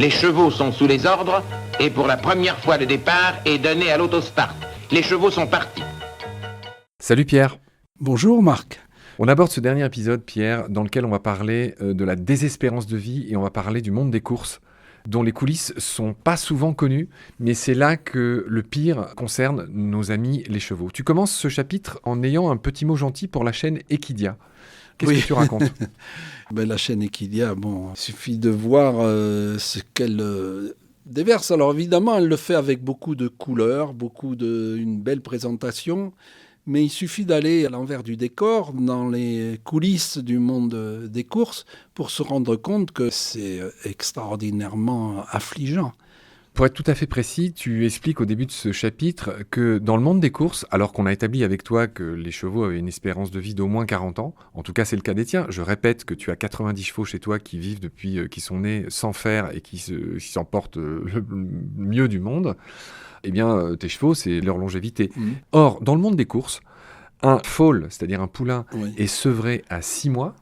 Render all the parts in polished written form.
Les chevaux sont sous les ordres et pour la première fois le départ est donné à l'autostart. Les chevaux sont partis. Salut Pierre. Bonjour Marc. On aborde ce dernier épisode, Pierre, dans lequel on va parler de la désespérance de vie et on va parler du monde des courses, dont les coulisses sont pas souvent connues, mais c'est là que le pire concerne nos amis les chevaux. Tu commences ce chapitre en ayant un petit mot gentil pour la chaîne Equidia. Qu'est-ce que tu racontes ? La chaîne Equidia, il suffit de voir ce qu'elle déverse. Alors évidemment, elle le fait avec beaucoup de couleurs, une belle présentation, mais il suffit d'aller à l'envers du décor, dans les coulisses du monde des courses, pour se rendre compte que c'est extraordinairement affligeant. Pour être tout à fait précis, tu expliques au début de ce chapitre que dans le monde des courses, alors qu'on a établi avec toi que les chevaux avaient une espérance de vie d'au moins 40 ans, en tout cas c'est le cas des tiens, je répète que tu as 90 chevaux chez toi qui vivent depuis qu'ils sont nés sans fer et qui s'en portent le mieux du monde, eh bien tes chevaux c'est leur longévité. Or, dans le monde des courses, un foal, c'est-à-dire un poulain, est sevré à 6 mois,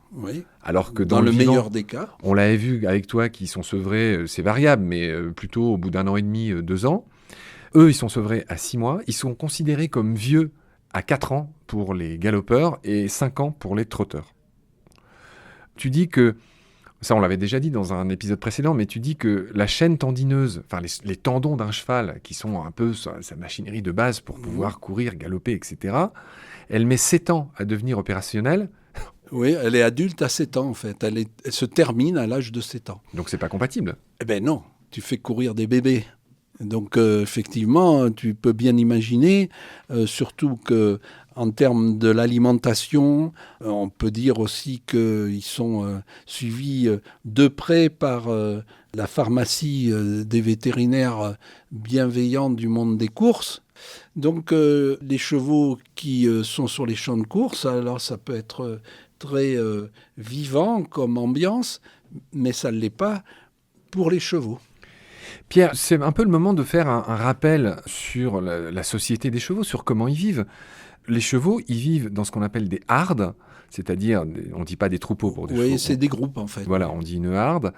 alors que dans le meilleur des cas, on l'avait vu avec toi qui sont sevrés, c'est variable, mais plutôt au bout d'1 an et demi, 2 ans. Eux, ils sont sevrés à 6 mois. Ils sont considérés comme vieux à 4 ans pour les galopeurs et 5 ans pour les trotteurs. Tu dis que, ça on l'avait déjà dit dans un épisode précédent, mais tu dis que la chaîne tendineuse, enfin les tendons d'un cheval, qui sont un peu sa machinerie de base pour pouvoir courir, galoper, etc., elle met 7 ans à devenir opérationnelle. Oui, elle est adulte à 7 ans en fait. Elle se termine à l'âge de 7 ans. Donc c'est pas compatible. Eh bien non, tu fais courir des bébés. Donc effectivement, tu peux bien imaginer, surtout qu'en termes de l'alimentation, on peut dire aussi qu'ils sont suivis de près par la pharmacie des vétérinaires bienveillants du monde des courses. Donc les chevaux qui sont sur les champs de course, alors ça peut être très vivant comme ambiance, mais ça ne l'est pas pour les chevaux. Pierre, c'est un peu le moment de faire un rappel sur la société des chevaux, sur comment ils vivent. Les chevaux, ils vivent dans ce qu'on appelle des hardes, c'est-à-dire, on ne dit pas des troupeaux pour des chevaux. Oui, c'est des groupes en fait. Voilà, on dit une harde.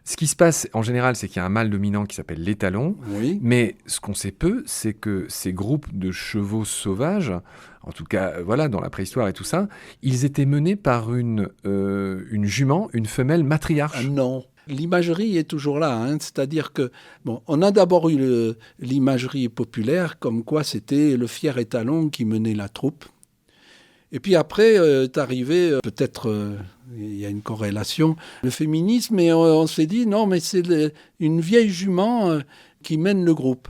Ce qui se passe en général, c'est qu'il y a un mâle dominant qui s'appelle l'étalon. Oui. Mais ce qu'on sait peu, c'est que ces groupes de chevaux sauvages, en tout cas dans la préhistoire et tout ça, ils étaient menés par une jument, une femelle matriarche. Ah non. L'imagerie est toujours là, c'est-à-dire que on a d'abord eu l'imagerie populaire, comme quoi c'était le fier étalon qui menait la troupe. Et puis après est arrivé, peut-être il y a une corrélation, le féminisme, et on s'est dit non, mais c'est une vieille jument qui mène le groupe.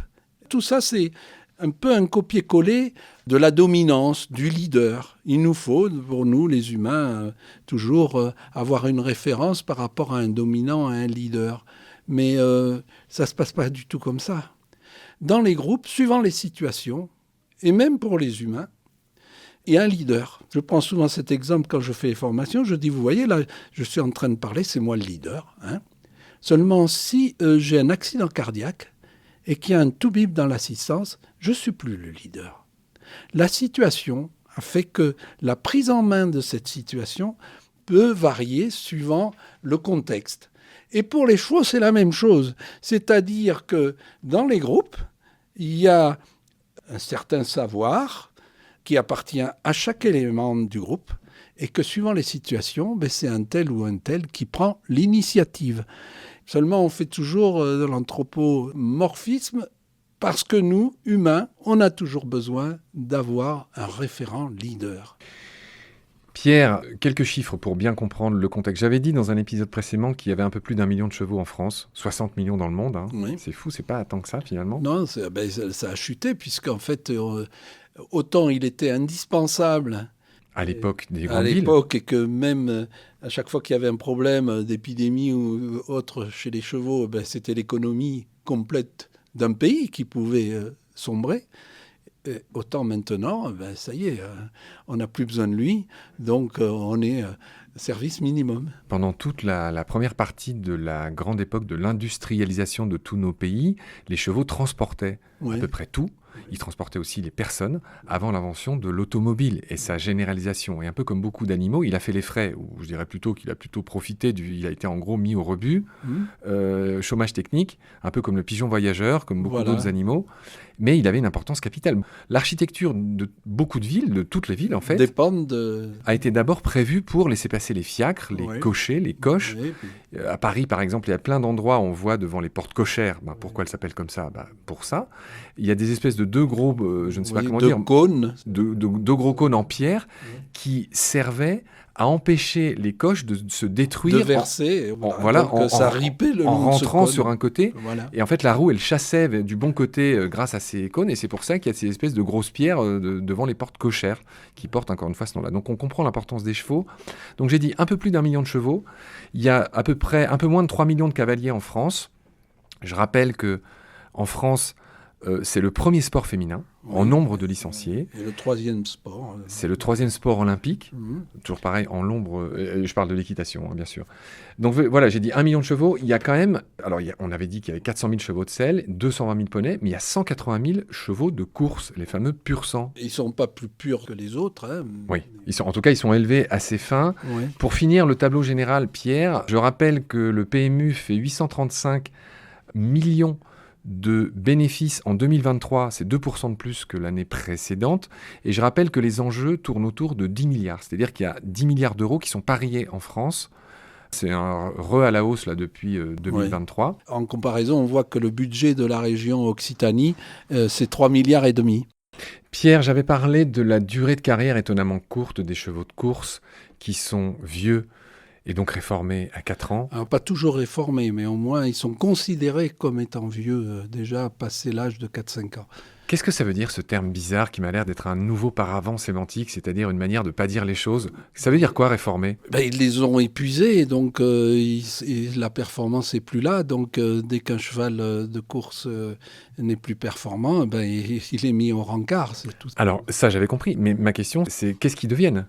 Tout ça, c'est un peu un copier-coller de la dominance, du leader. Il nous faut, pour nous les humains, toujours avoir une référence par rapport à un dominant, à un leader. Mais ça ne se passe pas du tout comme ça. Dans les groupes, suivant les situations, et même pour les humains, il y a un leader. Je prends souvent cet exemple quand je fais les formations. Je dis, vous voyez, là, je suis en train de parler, c'est moi le leader. Seulement, si j'ai un accident cardiaque et qu'il y a un toubib dans l'assistance, je ne suis plus le leader. La situation a fait que la prise en main de cette situation peut varier suivant le contexte. Et pour les chevaux, c'est la même chose. C'est-à-dire que dans les groupes, il y a un certain savoir qui appartient à chaque élément du groupe et que suivant les situations, c'est un tel ou un tel qui prend l'initiative. Seulement, on fait toujours de l'anthropomorphisme parce que nous, humains, on a toujours besoin d'avoir un référent leader. Pierre, quelques chiffres pour bien comprendre le contexte. J'avais dit dans un épisode précédent qu'il y avait un peu plus d'1 million de chevaux en France, 60 millions dans le monde. Oui. C'est fou, c'est pas tant que ça finalement. Non, ça a chuté puisqu'en fait, autant il était indispensable à l'époque des grandes villes. À l'époque, et que même à chaque fois qu'il y avait un problème d'épidémie ou autre chez les chevaux, c'était l'économie complète d'un pays qui pouvait sombrer. Et autant maintenant, ça y est, on n'a plus besoin de lui, donc on est service minimum. Pendant toute la première partie de la grande époque de l'industrialisation de tous nos pays, les chevaux transportaient à peu près tout. il transportait aussi les personnes avant l'invention de l'automobile et sa généralisation. Et un peu comme beaucoup d'animaux, il a fait les frais, ou je dirais plutôt qu'il a plutôt profité il a été en gros mis au rebut. Chômage technique, un peu comme le pigeon voyageur, comme beaucoup d'autres animaux. Mais il avait une importance capitale. L'architecture de beaucoup de villes, de toutes les villes en fait, a été d'abord prévue pour laisser passer les fiacres, les cochers, les coches. À Paris, par exemple, il y a plein d'endroits où on voit devant les portes cochères. Pourquoi elles s'appellent comme ça ? Pour ça. Il y a des espèces de deux gros, je ne sais pas comment dire, cônes. Deux gros cônes en pierre qui servaient à empêcher les coches de se détruire. De verser. Ça ripait le long en rentrant sur un côté. Voilà. Et en fait, la roue, elle chassait du bon côté grâce à ces cônes. Et c'est pour ça qu'il y a ces espèces de grosses pierres devant les portes cochères qui portent encore une fois ce nom-là. Donc on comprend l'importance des chevaux. Donc j'ai dit un peu plus d'1 million de chevaux. Il y a à peu près un peu moins de 3 millions de cavaliers en France. Je rappelle que en France, c'est le premier sport féminin en nombre de licenciés. Et le 3e sport. C'est le 3e sport olympique. Toujours pareil, en nombre. Je parle de l'équitation, bien sûr. Donc voilà, j'ai dit 1 million de chevaux. Il y a quand même. Alors, on avait dit qu'il y avait 400 000 chevaux de selle, 220 000 poneys, mais il y a 180 000 chevaux de course, les fameux pur sang. Ils ne sont pas plus purs que les autres. Hein. Oui, en tout cas, ils sont élevés assez fins. Oui. Pour finir le tableau général, Pierre, je rappelle que le PMU fait 835 millions de bénéfices en 2023, c'est 2% de plus que l'année précédente. Et je rappelle que les enjeux tournent autour de 10 milliards. C'est-à-dire qu'il y a 10 milliards d'euros qui sont pariés en France. C'est un à la hausse là, depuis 2023. Oui. En comparaison, on voit que le budget de la région Occitanie, c'est 3,5 milliards. Pierre, j'avais parlé de la durée de carrière étonnamment courte des chevaux de course qui sont vieux et donc réformés à 4 ans. Alors, pas toujours réformés, mais au moins ils sont considérés comme étant vieux, déjà passé l'âge de 4-5 ans. Qu'est-ce que ça veut dire ce terme bizarre qui m'a l'air d'être un nouveau paravent sémantique, c'est-à-dire une manière de ne pas dire les choses ? Ça veut dire quoi, réformer ? Ils les ont épuisés, donc la performance n'est plus là. Donc dès qu'un cheval de course n'est plus performant, il est mis au rencard. C'est tout. Alors ça j'avais compris, mais ma question c'est qu'est-ce qu'ils deviennent ?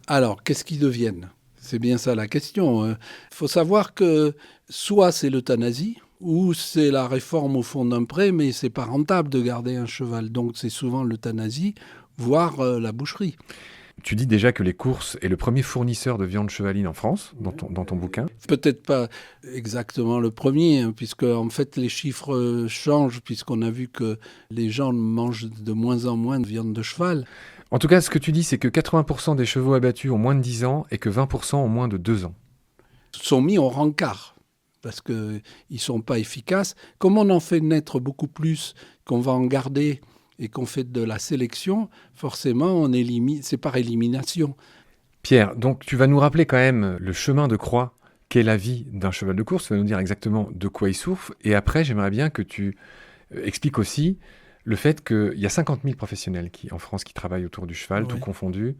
Alors qu'est-ce qu'ils deviennent ? C'est bien ça la question. Il faut savoir que soit c'est l'euthanasie, ou c'est la réforme au fond d'un pré, mais c'est pas rentable de garder un cheval. Donc c'est souvent l'euthanasie, voire la boucherie. Tu dis déjà que les courses est le premier fournisseur de viande chevaline en France, dans ton bouquin. Peut-être pas exactement le premier, puisque en fait les chiffres changent, puisqu'on a vu que les gens mangent de moins en moins de viande de cheval. En tout cas, ce que tu dis, c'est que 80% des chevaux abattus ont moins de 10 ans et que 20% ont moins de 2 ans. Sont mis au rencard, parce qu'ils ne sont pas efficaces. Comme on en fait naître beaucoup plus, qu'on va en garder et qu'on fait de la sélection, forcément, on élimine, c'est par élimination. Pierre, donc tu vas nous rappeler quand même le chemin de croix qu'est la vie d'un cheval de course. Tu vas nous dire exactement de quoi il souffre. Et après, j'aimerais bien que tu expliques aussi le fait qu'il y a 50 000 professionnels en France qui travaillent autour du cheval, tout confondu.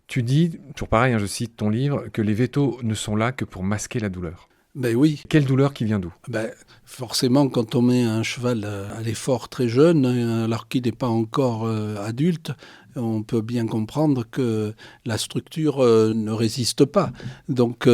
Tu dis, toujours pareil, je cite ton livre, que les vétos ne sont là que pour masquer la douleur. Ben oui. Quelle douleur qui vient d'où ? Forcément, quand on met un cheval à l'effort très jeune, alors qu'il n'est pas encore adulte, on peut bien comprendre que la structure ne résiste pas. Donc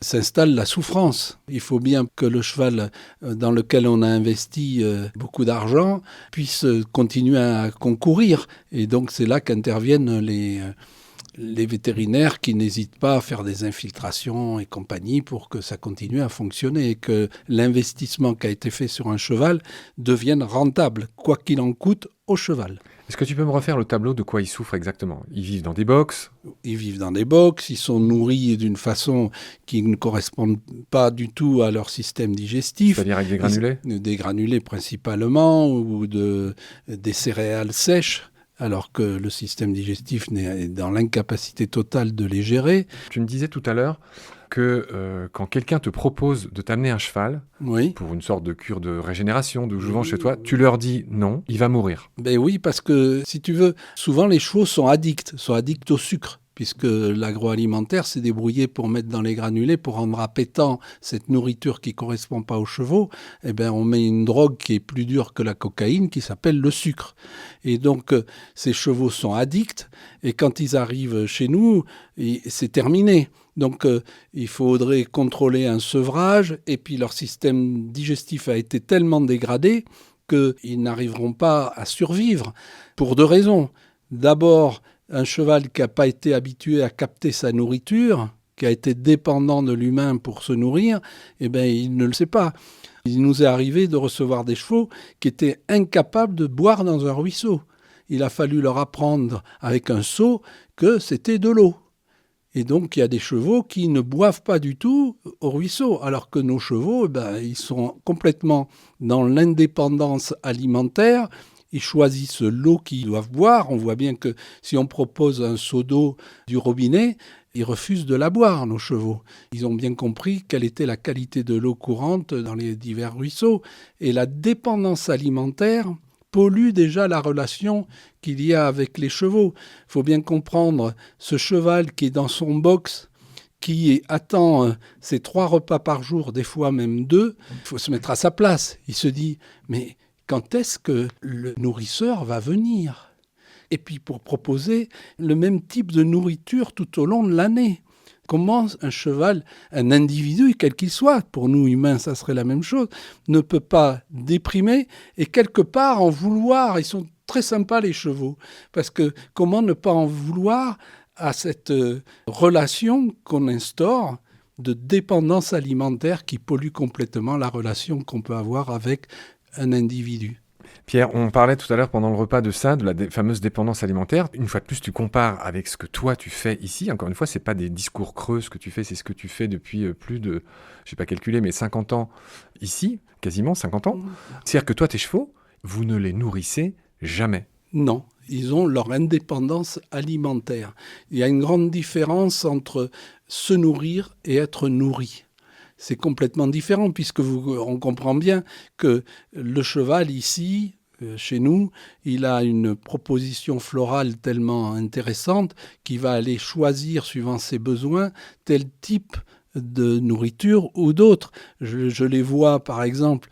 s'installe la souffrance. Il faut bien que le cheval dans lequel on a investi beaucoup d'argent puisse continuer à concourir. Et donc c'est là qu'interviennent les vétérinaires qui n'hésitent pas à faire des infiltrations et compagnie pour que ça continue à fonctionner et que l'investissement qui a été fait sur un cheval devienne rentable, quoi qu'il en coûte au cheval. Est-ce que tu peux me refaire le tableau de quoi ils souffrent exactement ? Ils vivent dans des box ? Ils vivent dans des box, ils sont nourris d'une façon qui ne correspond pas du tout à leur système digestif. C'est-à-dire avec des granulés ? Des granulés principalement, ou des céréales sèches, alors que le système digestif est dans l'incapacité totale de les gérer. Tu me disais tout à l'heure que quand quelqu'un te propose de t'amener un cheval pour une sorte de cure de régénération, de jouvence chez toi, tu leur dis non, il va mourir. Ben oui, parce que si tu veux, souvent les chevaux sont addicts au sucre, puisque l'agroalimentaire s'est débrouillé pour mettre dans les granulés, pour rendre appétant cette nourriture qui ne correspond pas aux chevaux, on met une drogue qui est plus dure que la cocaïne, qui s'appelle le sucre. Et donc, ces chevaux sont addicts, et quand ils arrivent chez nous, c'est terminé. Donc, il faudrait contrôler un sevrage, et puis leur système digestif a été tellement dégradé qu'ils n'arriveront pas à survivre pour 2 raisons. D'abord, un cheval qui n'a pas été habitué à capter sa nourriture, qui a été dépendant de l'humain pour se nourrir, il ne le sait pas. Il nous est arrivé de recevoir des chevaux qui étaient incapables de boire dans un ruisseau. Il a fallu leur apprendre avec un seau que c'était de l'eau. Et donc, il y a des chevaux qui ne boivent pas du tout au ruisseau, alors que nos chevaux, ils sont complètement dans l'indépendance alimentaire. Ils choisissent l'eau qu'ils doivent boire. On voit bien que si on propose un seau d'eau du robinet, ils refusent de la boire, nos chevaux. Ils ont bien compris quelle était la qualité de l'eau courante dans les divers ruisseaux. Et la dépendance alimentaire pollue déjà la relation qu'il y a avec les chevaux. Il faut bien comprendre, ce cheval qui est dans son box, qui attend ses 3 repas par jour, des fois même 2, il faut se mettre à sa place. Il se dit, mais quand est-ce que le nourrisseur va venir ? Et puis pour proposer le même type de nourriture tout au long de l'année. Comment un cheval, un individu, quel qu'il soit, pour nous humains ça serait la même chose, ne peut pas déprimer et quelque part en vouloir. Ils sont très sympas les chevaux, parce que comment ne pas en vouloir à cette relation qu'on instaure de dépendance alimentaire qui pollue complètement la relation qu'on peut avoir avec un individu. Pierre, on parlait tout à l'heure pendant le repas de ça, de la fameuse dépendance alimentaire. Une fois de plus, tu compares avec ce que toi tu fais ici. Encore une fois, c'est pas des discours creux ce que tu fais, c'est ce que tu fais depuis plus de, je sais pas calculer, mais 50 ans ici, quasiment 50 ans. C'est-à-dire que toi, tes chevaux, vous ne les nourrissez jamais. Non, ils ont leur indépendance alimentaire. Il y a une grande différence entre se nourrir et être nourri. C'est complètement différent puisque on comprend bien que le cheval ici, chez nous, il a une proposition florale tellement intéressante qu'il va aller choisir, suivant ses besoins, tel type de nourriture ou d'autres. Je les vois, par exemple,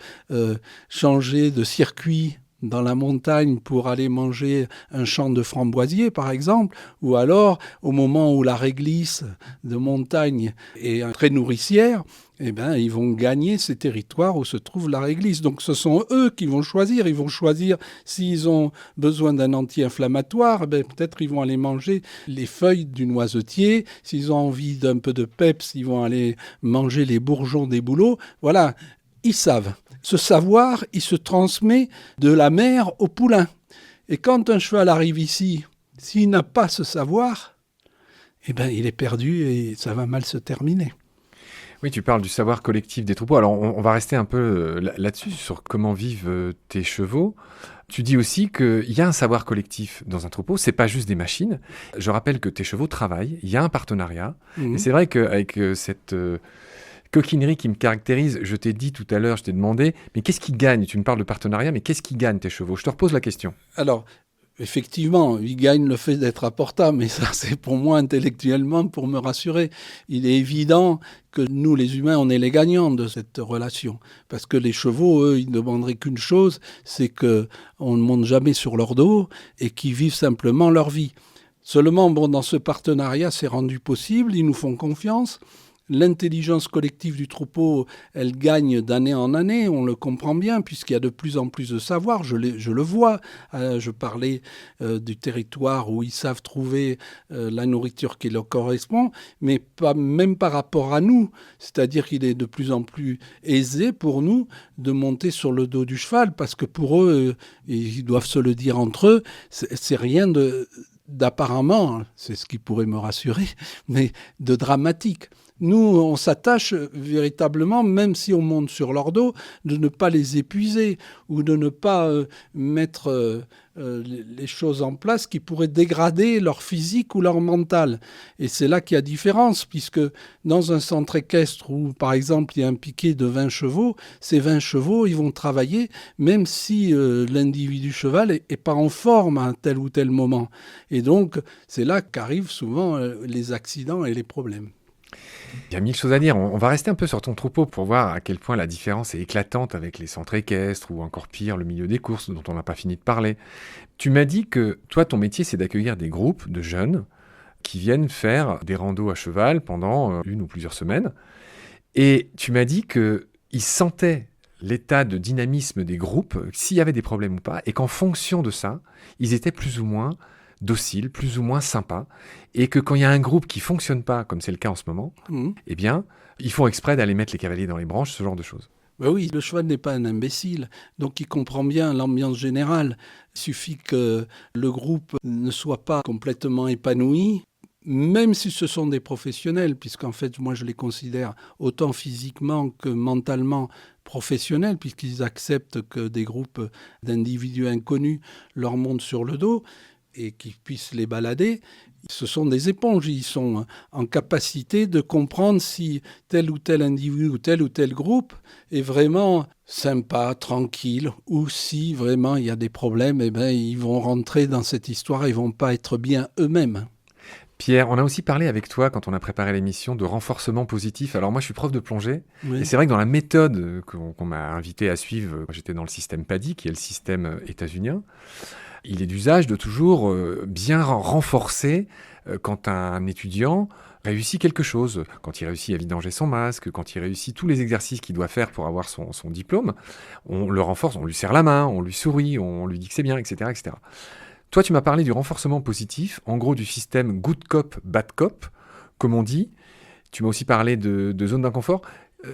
changer de circuit dans la montagne pour aller manger un champ de framboisiers, par exemple, ou alors, au moment où la réglisse de montagne est très nourricière, ils vont gagner ces territoires où se trouve la réglisse. Donc ce sont eux qui vont choisir. Ils vont choisir s'ils ont besoin d'un anti-inflammatoire, peut-être ils vont aller manger les feuilles du noisetier. S'ils ont envie d'un peu de peps, ils vont aller manger les bourgeons des bouleaux. Voilà, ils savent. Ce savoir, il se transmet de la mère au poulain. Et quand un cheval arrive ici, s'il n'a pas ce savoir, il est perdu et ça va mal se terminer. Oui, tu parles du savoir collectif des troupeaux. Alors, on va rester un peu là-dessus, sur comment vivent tes chevaux. Tu dis aussi qu'il y a un savoir collectif dans un troupeau, c'est pas juste des machines. Je rappelle que tes chevaux travaillent, il y a un partenariat. Et c'est vrai qu'avec cette coquinerie qui me caractérise, je t'ai dit tout à l'heure, je t'ai demandé, mais qu'est-ce qui gagne ? Tu me parles de partenariat, mais qu'est-ce qui gagne tes chevaux ? Je te repose la question. Alors, effectivement, il gagne le fait d'être apportable, mais ça, c'est pour moi intellectuellement pour me rassurer. Il est évident que nous, les humains, on est les gagnants de cette relation. Parce que les chevaux, eux, ils ne demanderaient qu'une chose, c'est qu'on ne monte jamais sur leur dos et qu'ils vivent simplement leur vie. Seulement, dans ce partenariat, c'est rendu possible, ils nous font confiance. L'intelligence collective du troupeau, elle gagne d'année en année, on le comprend bien, puisqu'il y a de plus en plus de savoir, je le vois. Je parlais du territoire où ils savent trouver la nourriture qui leur correspond, mais pas même par rapport à nous. C'est-à-dire qu'il est de plus en plus aisé pour nous de monter sur le dos du cheval, parce que pour eux, ils doivent se le dire entre eux, c'est rien d'apparemment, c'est ce qui pourrait me rassurer, mais de dramatique. Nous, on s'attache véritablement, même si on monte sur leur dos, de ne pas les épuiser ou de ne pas mettre les choses en place qui pourraient dégrader leur physique ou leur mental. Et c'est là qu'il y a différence, puisque dans un centre équestre où, par exemple, il y a un piquet de 20 chevaux, ces 20 chevaux, ils vont travailler même si l'individu cheval n'est pas en forme à tel ou tel moment. Et donc, c'est là qu'arrivent souvent les accidents et les problèmes. Il y a 1000 choses à dire. On va rester un peu sur ton troupeau pour voir à quel point la différence est éclatante avec les centres équestres ou encore pire, le milieu des courses dont on n'a pas fini de parler. Tu m'as dit que toi, ton métier, c'est d'accueillir des groupes de jeunes qui viennent faire des randos à cheval pendant une ou plusieurs semaines. Et tu m'as dit qu'ils sentaient l'état de dynamisme des groupes, s'il y avait des problèmes ou pas, et qu'en fonction de ça, ils étaient plus ou moins dociles, plus ou moins sympas, et que quand il y a un groupe qui fonctionne pas, comme c'est le cas en ce moment, eh bien, ils font exprès d'aller mettre les cavaliers dans les branches, ce genre de choses. Ben oui, le cheval n'est pas un imbécile, donc il comprend bien l'ambiance générale. Il suffit que le groupe ne soit pas complètement épanoui, même si ce sont des professionnels, puisqu'en fait, moi, je les considère autant physiquement que mentalement professionnels, puisqu'ils acceptent que des groupes d'individus inconnus leur montent sur le dos et qu'ils puissent les balader. Ce sont des éponges, ils sont en capacité de comprendre si tel ou tel individu ou tel groupe est vraiment sympa, tranquille, ou si vraiment il y a des problèmes, eh bien, ils vont rentrer dans cette histoire, ils ne vont pas être bien eux-mêmes. Pierre, on a aussi parlé avec toi, quand on a préparé l'émission, de renforcement positif. Alors moi, je suis prof de plongée, Oui. et c'est vrai que dans la méthode qu'on m'a invité à suivre, j'étais dans le système PADI, qui est le système états-unien, il est d'usage de toujours bien renforcer quand un étudiant réussit quelque chose, quand il réussit à vidanger son masque, quand il réussit tous les exercices qu'il doit faire pour avoir son diplôme, on le renforce, on lui serre la main, on lui sourit, on lui dit que c'est bien, etc., etc. Toi, tu m'as parlé du renforcement positif, en gros du système good cop, bad cop, comme on dit. Tu m'as aussi parlé de zone d'inconfort.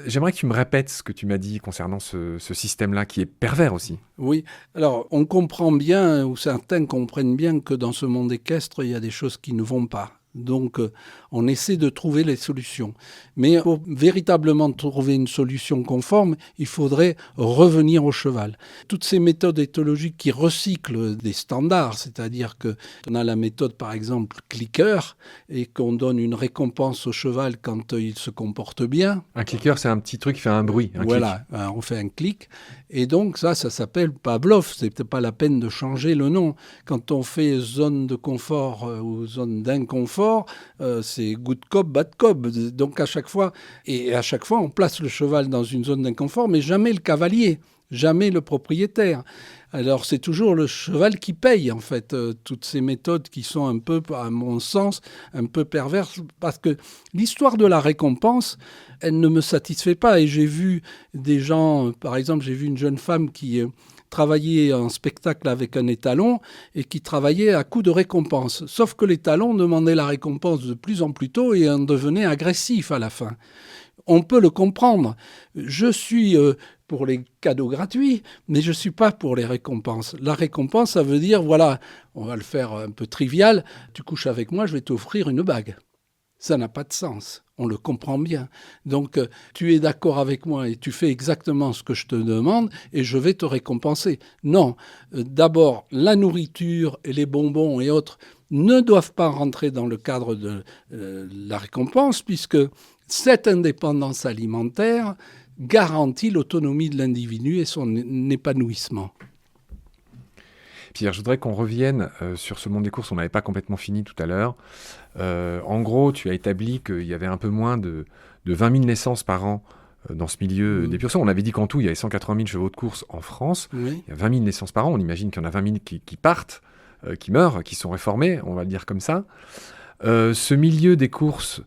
J'aimerais que tu me répètes ce que tu m'as dit concernant ce système-là, qui est pervers aussi. Oui, alors on comprend bien, ou certains comprennent bien que dans ce monde équestre, il y a des choses qui ne vont pas. Donc on essaie de trouver les solutions. Mais pour véritablement trouver une solution conforme, il faudrait revenir au cheval. Toutes ces méthodes éthologiques qui recyclent des standards, c'est-à-dire qu'on a la méthode par exemple clicker et qu'on donne une récompense au cheval quand il se comporte bien. Un clicker, c'est un petit truc qui fait un bruit. Voilà, on fait un clic. Et donc ça s'appelle Pavlov. C'est peut-être pas la peine de changer le nom. Quand on fait zone de confort ou zone d'inconfort, c'est good cop, bad cop. Donc à chaque fois, on place le cheval dans une zone d'inconfort, mais jamais le cavalier, jamais le propriétaire. Alors c'est toujours le cheval qui paye en fait toutes ces méthodes qui sont un peu, à mon sens, un peu perverses, parce que l'histoire de la récompense, elle ne me satisfait pas. Et j'ai vu des gens, par exemple, j'ai vu une jeune femme qui travaillait en spectacle avec un étalon et qui travaillait à coup de récompense. Sauf que l'étalon demandait la récompense de plus en plus tôt et en devenait agressif à la fin. On peut le comprendre. Je suis pour les cadeaux gratuits, mais je ne suis pas pour les récompenses. La récompense, ça veut dire, voilà, on va le faire un peu trivial, tu couches avec moi, je vais t'offrir une bague. Ça n'a pas de sens. On le comprend bien. Donc, tu es d'accord avec moi et tu fais exactement ce que je te demande et je vais te récompenser. Non. D'abord, la nourriture et les bonbons et autres ne doivent pas rentrer dans le cadre de la récompense puisque cette indépendance alimentaire garantit l'autonomie de l'individu et son épanouissement. Pierre, je voudrais qu'on revienne sur ce monde des courses. On n'avait pas complètement fini tout à l'heure. En gros, tu as établi qu'il y avait un peu moins de 20 000 naissances par an dans ce milieu des pur sang. On avait dit qu'en tout, il y avait 180 000 chevaux de course en France. Oui. Il y a 20 000 naissances par an. On imagine qu'il y en a 20 000 qui partent, qui meurent, qui sont réformés, on va le dire comme ça. Ce milieu des courses,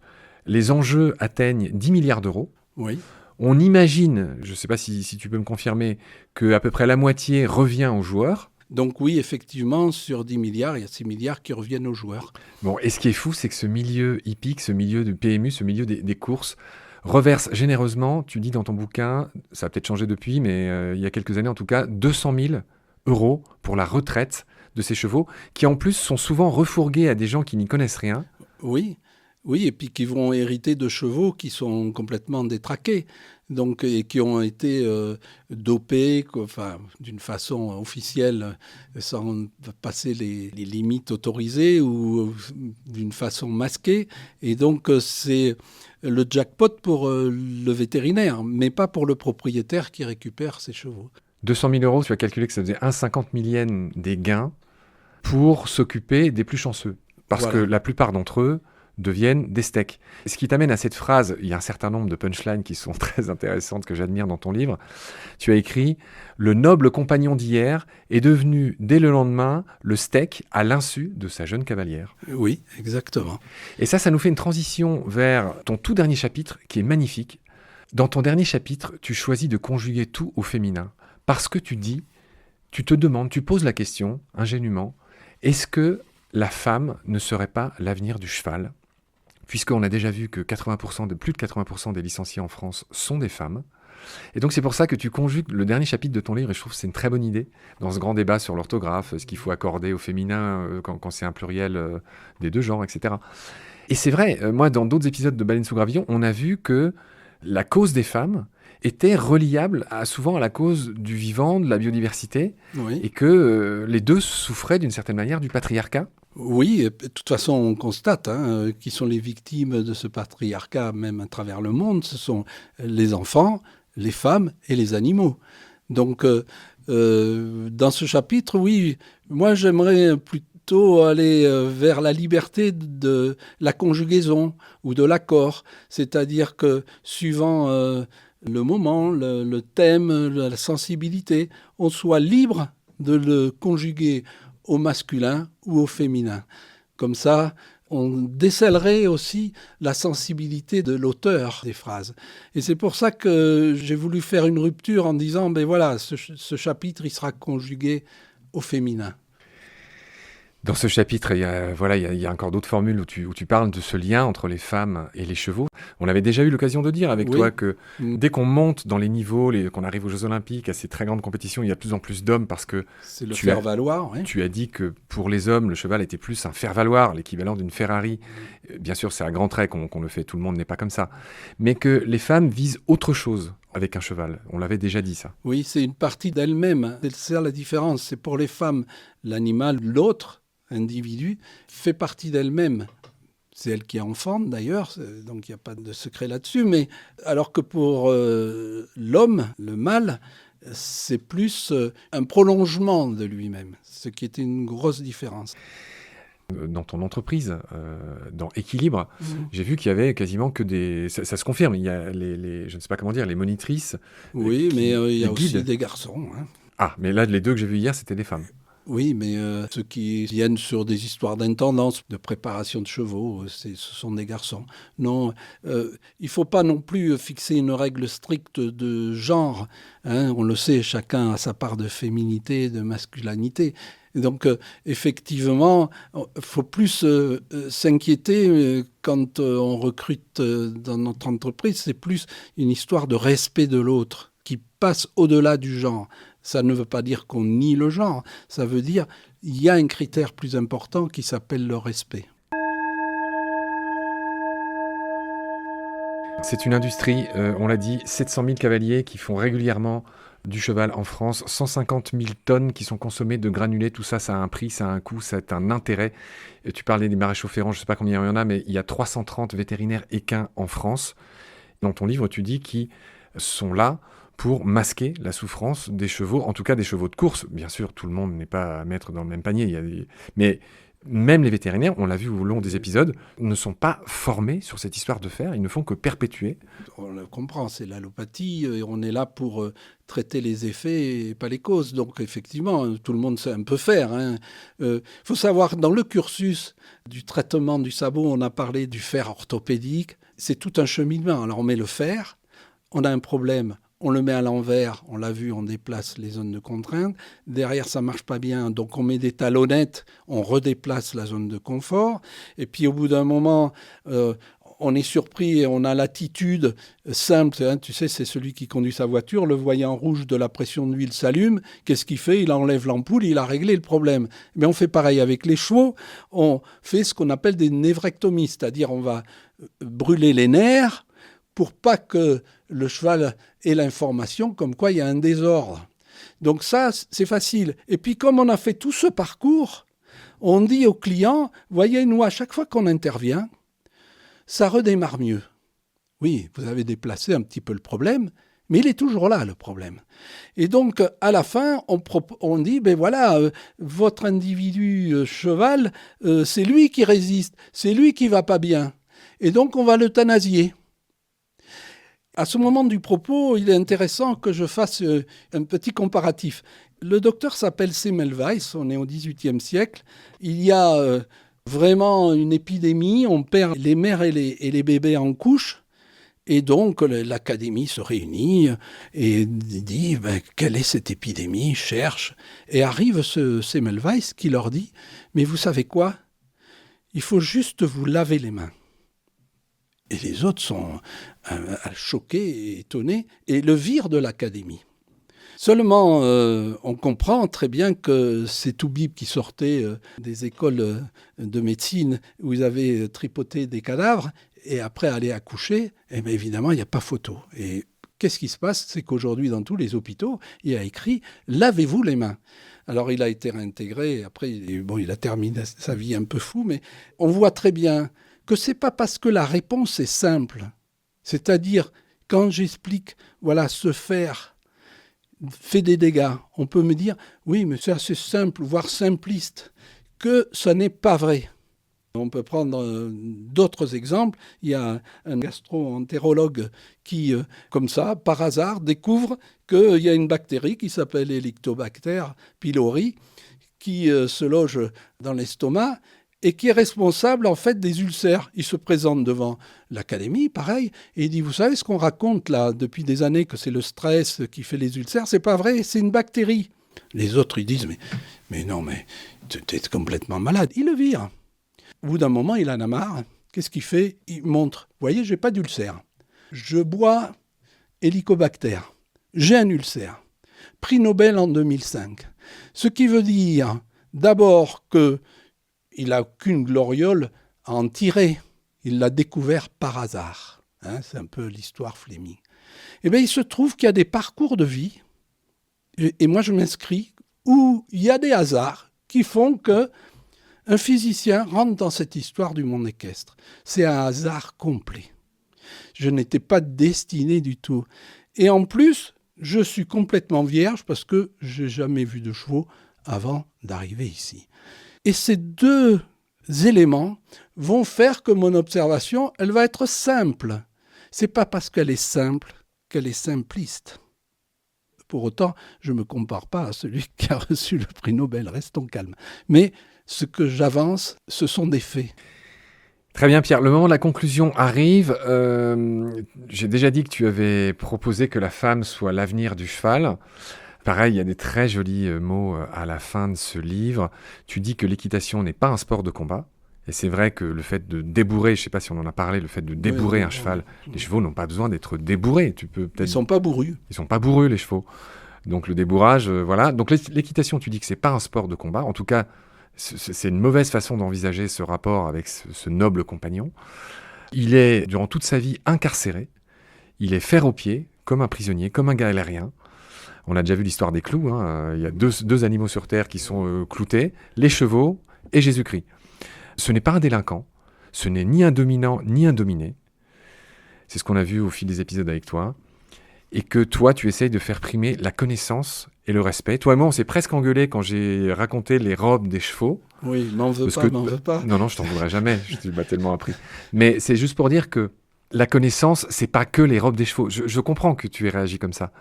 les enjeux atteignent 10 milliards d'euros. Oui. On imagine, je ne sais pas si tu peux me confirmer, qu'à peu près la moitié revient aux joueurs. Donc oui, effectivement, sur 10 milliards, il y a 6 milliards qui reviennent aux joueurs. Bon, et ce qui est fou, c'est que ce milieu hippique, ce milieu du PMU, ce milieu des courses, reverse généreusement, tu dis dans ton bouquin, ça a peut-être changé depuis, mais il y a quelques années en tout cas, 200 000 € pour la retraite de ces chevaux, qui en plus sont souvent refourgués à des gens qui n'y connaissent rien. Oui, et puis qui vont hériter de chevaux qui sont complètement détraqués. Donc, et qui ont été dopés d'une façon officielle sans passer les limites autorisées ou d'une façon masquée. Et donc, c'est le jackpot pour le vétérinaire, mais pas pour le propriétaire qui récupère ses chevaux. 200 000 €, tu as calculé que ça faisait 1,50 millième des gains pour s'occuper des plus chanceux. Parce que la plupart d'entre eux deviennent des steaks. Ce qui t'amène à cette phrase, il y a un certain nombre de punchlines qui sont très intéressantes, que j'admire dans ton livre. Tu as écrit « Le noble compagnon d'hier est devenu dès le lendemain le steak à l'insu de sa jeune cavalière. » Oui, exactement. Et ça nous fait une transition vers ton tout dernier chapitre qui est magnifique. Dans ton dernier chapitre, tu choisis de conjuguer tout au féminin parce que tu te demandes, tu poses la question, ingénument, est-ce que la femme ne serait pas l'avenir du cheval ? Puisqu'on a déjà vu que plus de 80% des licenciés en France sont des femmes. Et donc c'est pour ça que tu conjugues le dernier chapitre de ton livre, et je trouve que c'est une très bonne idée, dans ce grand débat sur l'orthographe, ce qu'il faut accorder au féminin quand c'est un pluriel des deux genres, etc. Et c'est vrai, moi dans d'autres épisodes de Baleine sous gravillon, on a vu que la cause des femmes était reliable souvent à la cause du vivant, de la biodiversité, Oui. et que les deux souffraient d'une certaine manière du patriarcat. Oui, et de toute façon, on constate qui sont les victimes de ce patriarcat, même à travers le monde, ce sont les enfants, les femmes et les animaux. Donc, dans ce chapitre, oui, moi j'aimerais plutôt aller vers la liberté de la conjugaison ou de l'accord, c'est-à-dire que suivant le moment, le thème, la sensibilité, on soit libre de le conjuguer au masculin ou au féminin. Comme ça, on décèlerait aussi la sensibilité de l'auteur des phrases. Et c'est pour ça que j'ai voulu faire une rupture en disant, ben voilà, ce chapitre, il sera conjugué au féminin. Dans ce chapitre, il y a encore d'autres formules où tu parles de ce lien entre les femmes et les chevaux. On avait déjà eu l'occasion de dire avec toi que dès qu'on monte dans les niveaux, qu'on arrive aux Jeux Olympiques, à ces très grandes compétitions, il y a de plus en plus d'hommes parce que c'est le faire-valoir. Tu as dit que pour les hommes, le cheval était plus un faire-valoir, l'équivalent d'une Ferrari. Bien sûr, c'est à grands traits qu'on le fait, tout le monde n'est pas comme ça. Mais que les femmes visent autre chose avec un cheval. On l'avait déjà dit, ça. Oui, c'est une partie d'elle-même. C'est ça la différence. C'est pour les femmes, l'animal, l'autre individu, fait partie d'elle-même. C'est elle qui enfante d'ailleurs, donc il n'y a pas de secret là-dessus. Mais alors que pour l'homme, le mâle, c'est plus un prolongement de lui-même, ce qui était une grosse différence. Dans ton entreprise, dans Équilibre, j'ai vu qu'il y avait quasiment que des... Ça se confirme, il y a je ne sais pas comment dire, les monitrices. Oui, mais il y a aussi des garçons. Ah, mais là, les deux que j'ai vus hier, c'était des femmes. Oui, mais ceux qui viennent sur des histoires d'intendance, de préparation de chevaux, ce sont des garçons. Non, il ne faut pas non plus fixer une règle stricte de genre. On le sait, chacun a sa part de féminité, de masculinité. Donc, effectivement, il faut plus s'inquiéter quand on recrute dans notre entreprise. C'est plus une histoire de respect de l'autre qui passe au-delà du genre. Ça ne veut pas dire qu'on nie le genre. Ça veut dire qu'il y a un critère plus important qui s'appelle le respect. C'est une industrie, on l'a dit, 700 000 cavaliers qui font régulièrement du cheval en France, 150 000 tonnes qui sont consommées de granulés, tout ça, ça a un prix, ça a un coût, ça a un intérêt. Et tu parlais des maréchaux ferrants, je ne sais pas combien il y en a, mais il y a 330 vétérinaires équins en France. Dans ton livre, tu dis qu'ils sont là pour masquer la souffrance des chevaux, en tout cas des chevaux de course. Bien sûr, tout le monde n'est pas à mettre dans le même panier, mais même les vétérinaires, on l'a vu au long des épisodes, ne sont pas formés sur cette histoire de fer, ils ne font que perpétuer. On le comprend, c'est l'allopathie, et on est là pour traiter les effets et pas les causes. Donc effectivement, tout le monde sait un peu faire. Faut savoir, dans le cursus du traitement du sabot, on a parlé du fer orthopédique, c'est tout un cheminement. Alors on met le fer, on a un problème, on le met à l'envers, on l'a vu, on déplace les zones de contrainte. Derrière, ça ne marche pas bien, donc on met des talonnettes, on redéplace la zone de confort. Et puis au bout d'un moment, on est surpris et on a l'attitude simple. Tu sais, c'est celui qui conduit sa voiture, le voyant rouge de la pression d'huile s'allume. Qu'est-ce qu'il fait ? Il enlève l'ampoule, il a réglé le problème. Mais on fait pareil avec les chevaux. On fait ce qu'on appelle des névrectomies, c'est-à-dire on va brûler les nerfs pour pas que le cheval ait l'information comme quoi il y a un désordre. Donc ça, c'est facile. Et puis comme on a fait tout ce parcours, on dit aux clients, voyez, nous, à chaque fois qu'on intervient, ça redémarre mieux. Oui, vous avez déplacé un petit peu le problème, mais il est toujours là, le problème. Et donc, à la fin, on dit, ben voilà, votre individu cheval, c'est lui qui résiste, c'est lui qui va pas bien. Et donc, on va l'euthanasier. À ce moment du propos, il est intéressant que je fasse un petit comparatif. Le docteur s'appelle Semmelweis, on est au XVIIIe siècle. Il y a vraiment une épidémie, on perd les mères et les bébés en couche. Et donc, l'Académie se réunit et dit quelle est cette épidémie, cherche. Et arrive ce Semmelweis qui leur dit mais vous savez quoi ? Il faut juste vous laver les mains. Et les autres sont choqués et étonnés et le virent de l'Académie. Seulement, on comprend très bien que ces toubibs qui sortaient des écoles de médecine où ils avaient tripoté des cadavres et après allaient accoucher, eh bien évidemment, il n'y a pas photo. Et qu'est-ce qui se passe ? C'est qu'aujourd'hui, dans tous les hôpitaux, il y a écrit « Lavez-vous les mains ». Alors, il a été réintégré. Après, il a terminé sa vie un peu fou, mais on voit très bien que ce n'est pas parce que la réponse est simple. C'est-à-dire, quand j'explique, voilà, se faire fait des dégâts, on peut me dire « oui, mais c'est assez simple, voire simpliste », que ce n'est pas vrai. On peut prendre d'autres exemples. Il y a un gastro-entérologue qui, comme ça, par hasard, découvre qu'il y a une bactérie qui s'appelle Helicobacter pylori, qui se loge dans l'estomac et qui est responsable en fait des ulcères. Il se présente devant l'Académie, pareil, et il dit, vous savez ce qu'on raconte là depuis des années, que c'est le stress qui fait les ulcères, c'est pas vrai, c'est une bactérie. Les autres, ils disent, mais non, mais tu es complètement malade. Il le vire. Au bout d'un moment, il en a marre. Qu'est-ce qu'il fait ? Il montre, vous voyez, j'ai pas d'ulcère. Je bois Helicobacter. J'ai un ulcère. Prix Nobel en 2005. Ce qui veut dire, d'abord, que il n'a aucune gloriole à en tirer. Il l'a découvert par hasard. C'est un peu l'histoire Fleming. Eh bien, il se trouve qu'il y a des parcours de vie, et moi je m'inscris, où il y a des hasards qui font que un physicien rentre dans cette histoire du monde équestre. C'est un hasard complet. Je n'étais pas destiné du tout. Et en plus, je suis complètement vierge parce que je n'ai jamais vu de chevaux avant d'arriver ici. Et ces deux éléments vont faire que mon observation, elle va être simple. Ce n'est pas parce qu'elle est simple qu'elle est simpliste. Pour autant, je ne me compare pas à celui qui a reçu le prix Nobel, restons calmes. Mais ce que j'avance, ce sont des faits. Très bien Pierre, le moment de la conclusion arrive. J'ai déjà dit que tu avais proposé que la femme soit l'avenir du cheval. Pareil, il y a des très jolis mots à la fin de ce livre. Tu dis que l'équitation n'est pas un sport de combat. Et c'est vrai que le fait de débourrer, je ne sais pas si on en a parlé, le fait de débourrer un cheval, les chevaux n'ont pas besoin d'être débourrés. Tu peux peut-être... Ils ne sont pas bourrus. Ils ne sont pas bourrus, les chevaux. Donc le débourrage, voilà. Donc l'équitation, tu dis que ce n'est pas un sport de combat. En tout cas, c'est une mauvaise façon d'envisager ce rapport avec ce noble compagnon. Il est, durant toute sa vie, incarcéré. Il est fer aux pieds, comme un prisonnier, comme un galérien. On a déjà vu l'histoire des clous. Il y a deux animaux sur Terre qui sont cloutés, les chevaux et Jésus-Christ. Ce n'est pas un délinquant, ce n'est ni un dominant ni un dominé. C'est ce qu'on a vu au fil des épisodes avec toi. Et que toi, tu essayes de faire primer la connaissance et le respect. Toi et moi, on s'est presque engueulé quand j'ai raconté les robes des chevaux. Oui, m'en veux pas. Non, je t'en voudrais jamais. Je m'as tellement appris. Mais c'est juste pour dire que la connaissance, c'est pas que les robes des chevaux. Je comprends que tu aies réagi comme ça.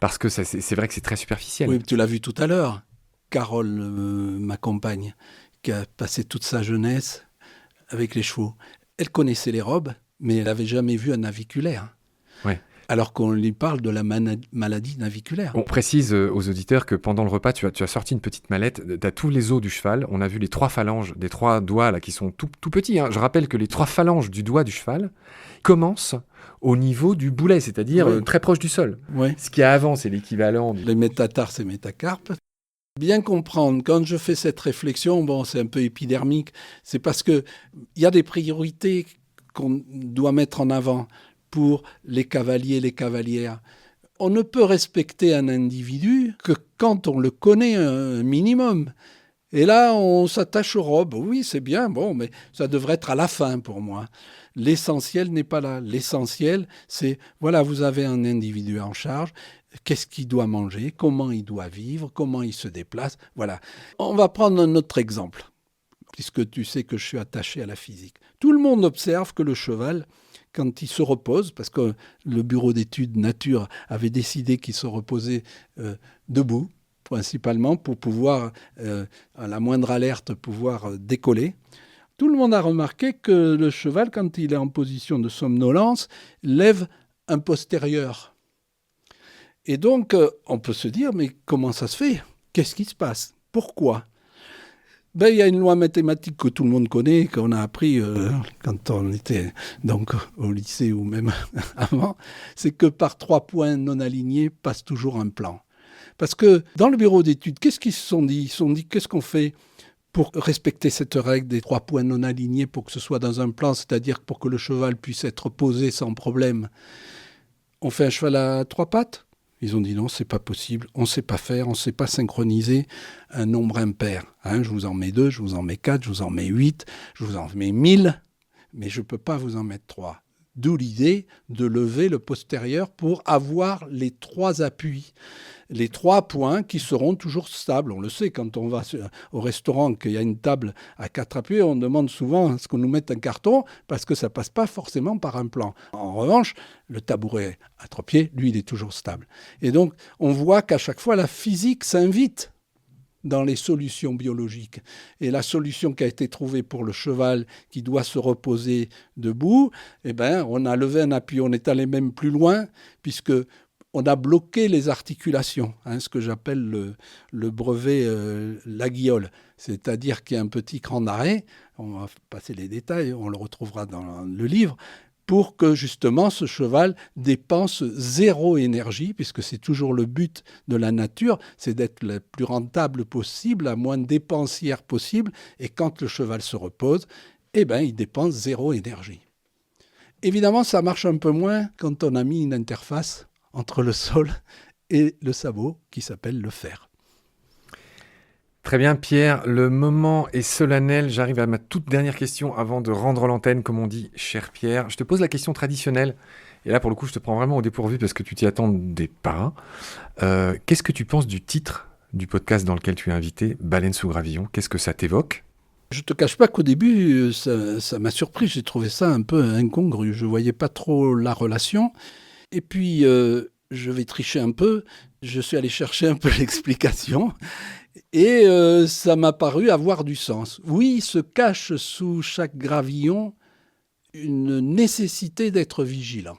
Parce que c'est vrai que c'est très superficiel. Oui, tu l'as vu tout à l'heure. Carole, ma compagne, qui a passé toute sa jeunesse avec les chevaux. Elle connaissait les robes, mais elle n'avait jamais vu un naviculaire. Ouais. Alors qu'on lui parle de la maladie naviculaire. On précise aux auditeurs que pendant le repas, tu as sorti une petite mallette. Tu as tous les os du cheval. On a vu les 3 phalanges, des 3 doigts là, qui sont tout petits. Je rappelle que les 3 phalanges du doigt du cheval commencent au niveau du boulet, c'est-à-dire très proche du sol. Oui. Ce qu'il y a avant, c'est l'équivalent. Les métatarses et métacarpes. Bien comprendre, quand je fais cette réflexion, c'est un peu épidermique, c'est parce qu'il y a des priorités qu'on doit mettre en avant pour les cavaliers et les cavalières. On ne peut respecter un individu que quand on le connaît un minimum. Et là, on s'attache aux robes. Oui, c'est bien, mais ça devrait être à la fin pour moi. L'essentiel n'est pas là. L'essentiel, c'est, voilà, vous avez un individu en charge. Qu'est-ce qu'il doit manger? Comment il doit vivre? Comment il se déplace? Voilà. On va prendre un autre exemple, puisque tu sais que je suis attaché à la physique. Tout le monde observe que le cheval, quand il se repose, parce que le bureau d'études nature avait décidé qu'il se reposait debout, principalement pour pouvoir, à la moindre alerte, pouvoir décoller. Tout le monde a remarqué que le cheval, quand il est en position de somnolence, lève un postérieur. Et donc, on peut se dire, mais comment ça se fait ? Qu'est-ce qui se passe ? Pourquoi ? Il y a une loi mathématique que tout le monde connaît, qu'on a appris quand on était donc, au lycée ou même avant, c'est que par 3 points non alignés passe toujours un plan. Parce que dans le bureau d'études, qu'est-ce qu'ils se sont dit ? Ils se sont dit, qu'est-ce qu'on fait pour respecter cette règle des 3 points non alignés pour que ce soit dans un plan, c'est-à-dire pour que le cheval puisse être posé sans problème ? On fait un cheval à 3 pattes ? Ils ont dit non, c'est pas possible, on ne sait pas faire, on ne sait pas synchroniser un nombre impair. Je vous en mets 2, je vous en mets 4, je vous en mets 8, je vous en mets 1000, mais je ne peux pas vous en mettre 3. D'où l'idée de lever le postérieur pour avoir les 3 appuis, les 3 points qui seront toujours stables. On le sait, quand on va au restaurant, qu'il y a une table à 4 appuis, on demande souvent à ce qu'on nous mette un carton parce que ça ne passe pas forcément par un plan. En revanche, le tabouret à 3 pieds, lui, il est toujours stable. Et donc, on voit qu'à chaque fois, la physique s'invite dans les solutions biologiques. Et la solution qui a été trouvée pour le cheval qui doit se reposer debout, on a levé un appui, on est allé même plus loin, puisque on a bloqué les articulations, ce que j'appelle le brevet la guiole, c'est-à-dire qu'il y a un petit cran d'arrêt, on va passer les détails, on le retrouvera dans le livre, pour que justement ce cheval dépense 0 énergie, puisque c'est toujours le but de la nature, c'est d'être le plus rentable possible, la moins dépensière possible, et quand le cheval se repose, il dépense 0 énergie. Évidemment, ça marche un peu moins quand on a mis une interface entre le sol et le sabot, qui s'appelle le fer. Très bien, Pierre. Le moment est solennel. J'arrive à ma toute dernière question avant de rendre l'antenne, comme on dit, cher Pierre. Je te pose la question traditionnelle. Et là, pour le coup, je te prends vraiment au dépourvu parce que tu t'y attendais pas. Qu'est-ce que tu penses du titre du podcast dans lequel tu es invité, Baleine sous gravillon ? Qu'est-ce que ça t'évoque ? Je ne te cache pas qu'au début, ça m'a surpris. J'ai trouvé ça un peu incongru. Je ne voyais pas trop la relation. Et puis, je vais tricher un peu. Je suis allé chercher un peu l'explication. Et ça m'a paru avoir du sens. Oui, il se cache sous chaque gravillon une nécessité d'être vigilant.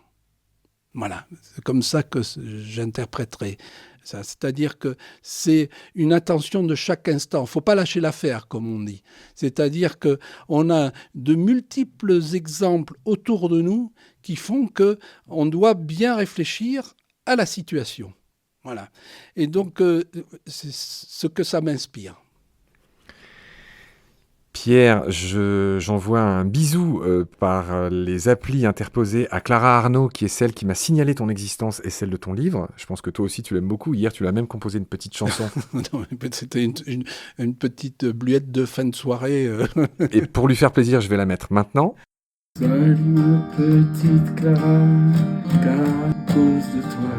Voilà, c'est comme ça que j'interpréterai ça. C'est-à-dire que c'est une attention de chaque instant. Il ne faut pas lâcher l'affaire, comme on dit. C'est-à-dire qu'on a de multiples exemples autour de nous qui font qu'on doit bien réfléchir à la situation. Voilà. Et donc, c'est ce que ça m'inspire. Pierre, j'envoie un bisou par les applis interposées à Clara Arnaud, qui est celle qui m'a signalé ton existence et celle de ton livre. Je pense que toi aussi, tu l'aimes beaucoup. Hier, tu l'as même composé une petite chanson. Non, c'était une petite bluette de fin de soirée. Et pour lui faire plaisir, je vais la mettre maintenant. Salut ma petite Clara, car à cause de toi,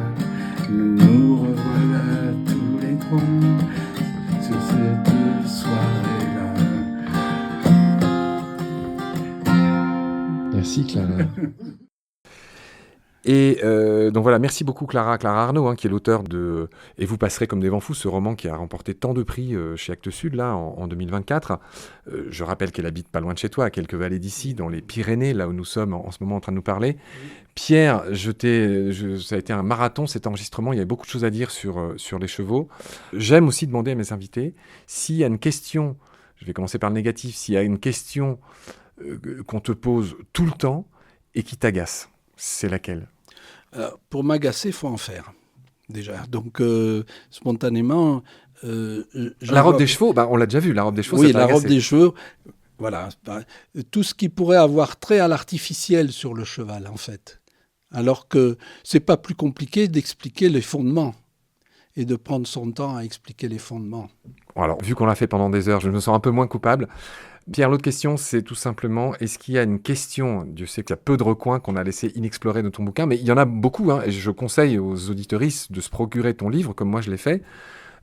nous revoilà tous les 3 sur cette soirée-là. Merci Clara. Et donc voilà, merci beaucoup Clara Arnaud, qui est l'auteur de « Et vous passerez comme des vents fous », ce roman qui a remporté tant de prix chez Actes Sud, là, en 2024. Je rappelle qu'elle habite pas loin de chez toi, à quelques vallées d'ici, dans les Pyrénées, là où nous sommes en ce moment en train de nous parler. Pierre, ça a été un marathon, cet enregistrement, il y avait beaucoup de choses à dire sur les chevaux. J'aime aussi demander à mes invités, s'il y a une question, je vais commencer par le négatif, s'il y a une question qu'on te pose tout le temps et qui t'agace, c'est laquelle ? Pour m'agacer, il faut en faire, déjà. Donc, spontanément... la robe des chevaux, on l'a déjà vu, la robe des chevaux, oui, ça t'a la agacé. robe des chevaux, voilà. Tout ce qui pourrait avoir trait à l'artificiel sur le cheval, en fait. Alors que c'est pas plus compliqué d'expliquer les fondements et de prendre son temps à expliquer les fondements. Alors, vu qu'on l'a fait pendant des heures, je me sens un peu moins coupable. Pierre, l'autre question, c'est tout simplement, est-ce qu'il y a une question, Dieu sait qu'il y a peu de recoins qu'on a laissés inexplorés de ton bouquin, mais il y en a beaucoup, et je conseille aux auditeuristes de se procurer ton livre, comme moi je l'ai fait,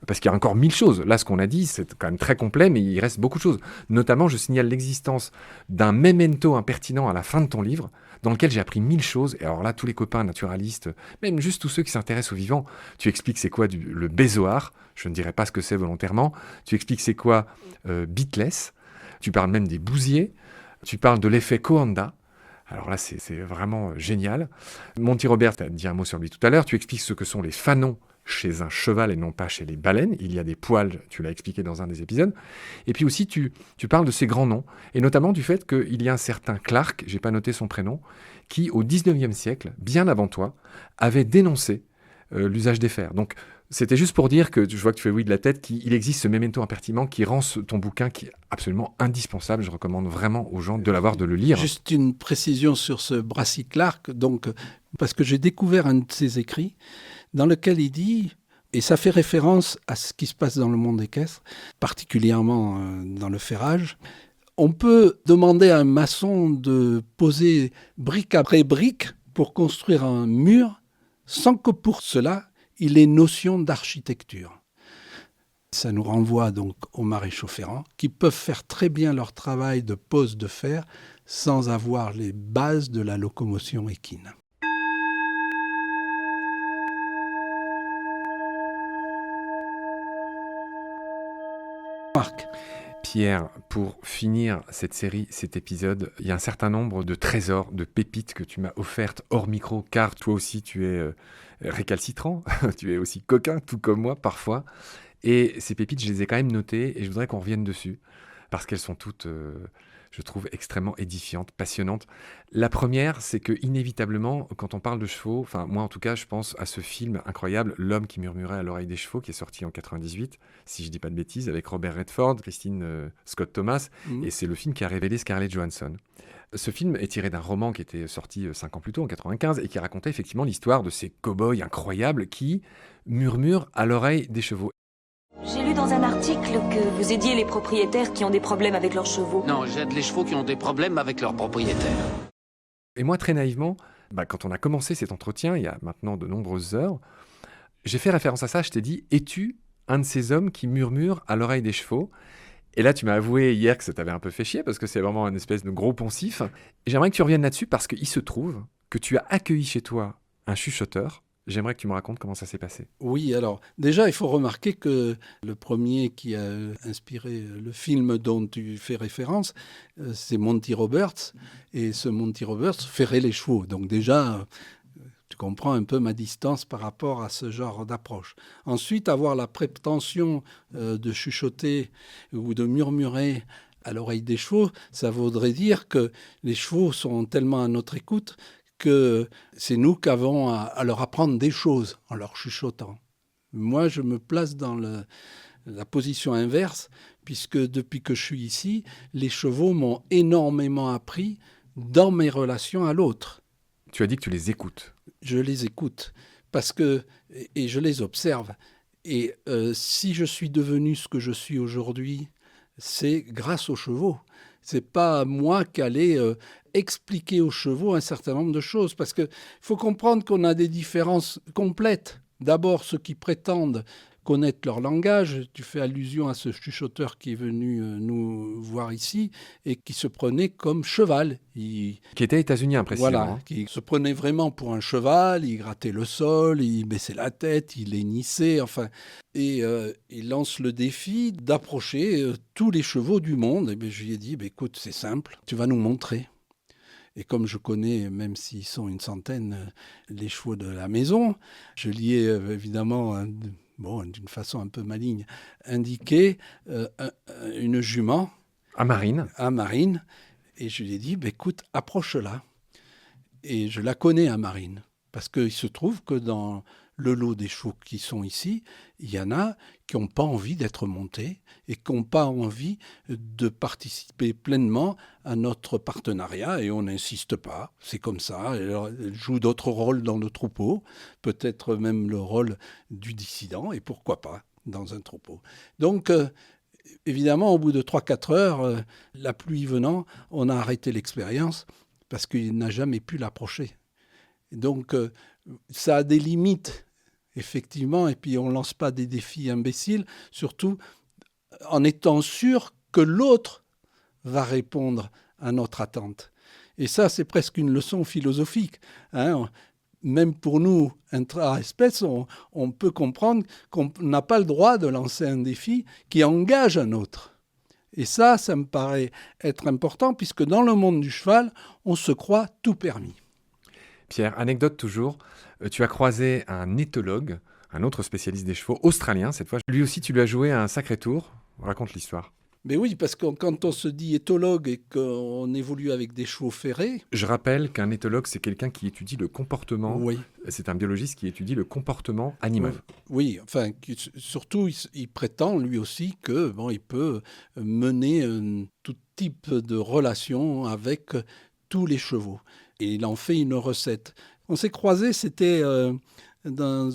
parce qu'il y a encore 1000 choses. Là, ce qu'on a dit, c'est quand même très complet, mais il reste beaucoup de choses. Notamment, je signale l'existence d'un memento impertinent à la fin de ton livre, dans lequel j'ai appris 1000 choses. Et alors là, tous les copains naturalistes, même juste tous ceux qui s'intéressent au vivant, tu expliques c'est quoi le bézoard, je ne dirais pas ce que c'est volontairement, tu expliques c'est quoi Beatless, tu parles même des bousiers, Tu parles de l'effet Coanda. Alors là, c'est vraiment génial. Monty Roberts, tu as dit un mot sur lui tout à l'heure. Tu expliques ce que sont les fanons chez un cheval et non pas chez les baleines. Il y a des poils, tu l'as expliqué dans un des épisodes. Et puis aussi, tu parles de ces grands noms, et notamment du fait qu'il y a un certain Clark, j'ai pas noté son prénom, qui, au 19e siècle, bien avant toi, avait dénoncé l'usage des fers. Donc, c'était juste pour dire que, je vois que tu fais oui de la tête, qu'il existe ce memento impertinent qui rend ton bouquin qui est absolument indispensable. Je recommande vraiment aux gens de l'avoir, de le lire. Juste une précision sur ce Brassy Clark, donc, parce que j'ai découvert un de ses écrits dans lequel il dit, et ça fait référence à ce qui se passe dans le monde équestre, particulièrement dans le ferrage, on peut demander à un maçon de poser brique après brique pour construire un mur sans que pour cela, il ait notion d'architecture. Ça nous renvoie donc aux maréchaux ferrants qui peuvent faire très bien leur travail de pose de fer sans avoir les bases de la locomotion équine. Marc. Pierre, pour finir cette série, cet épisode, il y a un certain nombre de trésors, de pépites que tu m'as offertes hors micro, car toi aussi tu es récalcitrant, tu es aussi coquin, tout comme moi parfois. Et ces pépites, je les ai quand même notées et je voudrais qu'on revienne dessus, parce qu'elles sont toutes, je trouve, extrêmement édifiantes, passionnantes. La première, c'est que inévitablement, quand on parle de chevaux, enfin moi en tout cas, je pense à ce film incroyable, L'homme qui murmurait à l'oreille des chevaux, qui est sorti en 98, si je dis pas de bêtises, avec Robert Redford, Christine Scott Thomas, et c'est le film qui a révélé Scarlett Johansson. Ce film est tiré d'un roman qui était sorti 5 ans plus tôt, en 95, et qui racontait effectivement l'histoire de ces cow-boys incroyables qui murmurent à l'oreille des chevaux. J'ai lu dans un article que vous aidiez les propriétaires qui ont des problèmes avec leurs chevaux. Non, j'aide les chevaux qui ont des problèmes avec leurs propriétaires. Et moi, très naïvement, quand on a commencé cet entretien, il y a maintenant de nombreuses heures, j'ai fait référence à ça, je t'ai dit, es-tu un de ces hommes qui murmurent à l'oreille des chevaux ? Et là, tu m'as avoué hier que ça t'avait un peu fait chier, parce que c'est vraiment une espèce de gros poncif. Et j'aimerais que tu reviennes là-dessus, parce qu'il se trouve que tu as accueilli chez toi un chuchoteur. J'aimerais que tu me racontes comment ça s'est passé. Oui, alors déjà, il faut remarquer que le premier qui a inspiré le film dont tu fais référence, c'est Monty Roberts. Et ce Monty Roberts ferrait les chevaux. Donc déjà, tu comprends un peu ma distance par rapport à ce genre d'approche. Ensuite, avoir la prétention de chuchoter ou de murmurer à l'oreille des chevaux, ça voudrait dire que les chevaux sont tellement à notre écoute que c'est nous qui avons à leur apprendre des choses en leur chuchotant. Moi, je me place dans la position inverse, puisque depuis que je suis ici, les chevaux m'ont énormément appris dans mes relations à l'autre. Tu as dit que tu les écoutes. Je les écoute, et je les observe. Et si je suis devenu ce que je suis aujourd'hui, c'est grâce aux chevaux. C'est pas moi qui allais expliquer aux chevaux un certain nombre de choses. Parce qu'il faut comprendre qu'on a des différences complètes. D'abord, ceux qui prétendent connaître leur langage. Tu fais allusion à ce chuchoteur qui est venu nous voir ici et qui se prenait comme cheval. Qui était états-unien, précisément. Voilà, qui se prenait vraiment pour un cheval. Il grattait le sol, il baissait la tête, il hennissait, enfin... Et il lance le défi d'approcher tous les chevaux du monde. Et bien, je lui ai dit, écoute, c'est simple, tu vas nous montrer. Et comme je connais, même s'ils sont une centaine, les chevaux de la maison, je lui ai évidemment, d'une façon un peu maligne, indiqué une jument. À Marine. À Marine. Et je lui ai dit, écoute, approche-la. Et je la connais à Marine. Parce qu'il se trouve que dans le lot des chevaux qui sont ici, il y en a qui n'ont pas envie d'être montés et qui n'ont pas envie de participer pleinement à notre partenariat, et on n'insiste pas, c'est comme ça. Elle joue d'autres rôles dans le troupeau, peut-être même le rôle du dissident, et pourquoi pas dans un troupeau. Donc, évidemment, au bout de 3-4 heures, la pluie venant, on a arrêté l'expérience parce qu'il n'a jamais pu l'approcher. Donc, ça a des limites, effectivement, et puis on ne lance pas des défis imbéciles, surtout en étant sûr que l'autre va répondre à notre attente. Et ça, c'est presque une leçon philosophique. Même pour nous, intra-espèces, on peut comprendre qu'on n'a pas le droit de lancer un défi qui engage un autre. Et ça me paraît être important, puisque dans le monde du cheval, on se croit tout permis. Pierre, anecdote toujours, tu as croisé un éthologue, un autre spécialiste des chevaux, australien cette fois. Lui aussi, tu lui as joué un sacré tour. Raconte l'histoire. Mais oui, parce que quand on se dit éthologue et qu'on évolue avec des chevaux ferrés... Je rappelle qu'un éthologue, c'est quelqu'un qui étudie le comportement. Oui. C'est un biologiste qui étudie le comportement animal. Oui, enfin, surtout, il prétend lui aussi que il peut mener tout type de relation avec tous les chevaux. Et il en fait une recette. On s'est croisés, c'était dans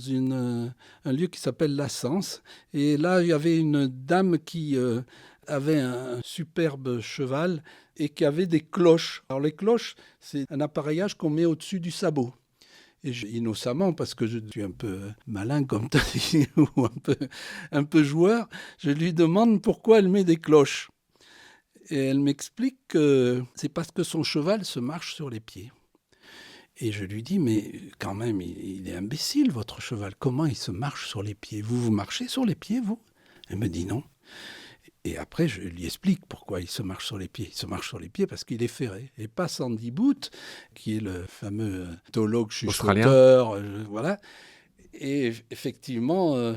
un lieu qui s'appelle La Sens. Et là, il y avait une dame qui avait un superbe cheval et qui avait des cloches. Alors les cloches, c'est un appareillage qu'on met au-dessus du sabot. Et innocemment, parce que je suis un peu malin, comme tu as dit, ou un peu joueur, je lui demande pourquoi elle met des cloches. Et elle m'explique que c'est parce que son cheval se marche sur les pieds. Et je lui dis, mais quand même, il est imbécile, votre cheval. Comment il se marche sur les pieds ? Vous marchez sur les pieds, vous ? Elle me dit non. Et après, je lui explique pourquoi il se marche sur les pieds. Il se marche sur les pieds parce qu'il est ferré. Et pas Sandy Booth, qui est le fameux éthologue chuchoteur. Voilà. Et effectivement,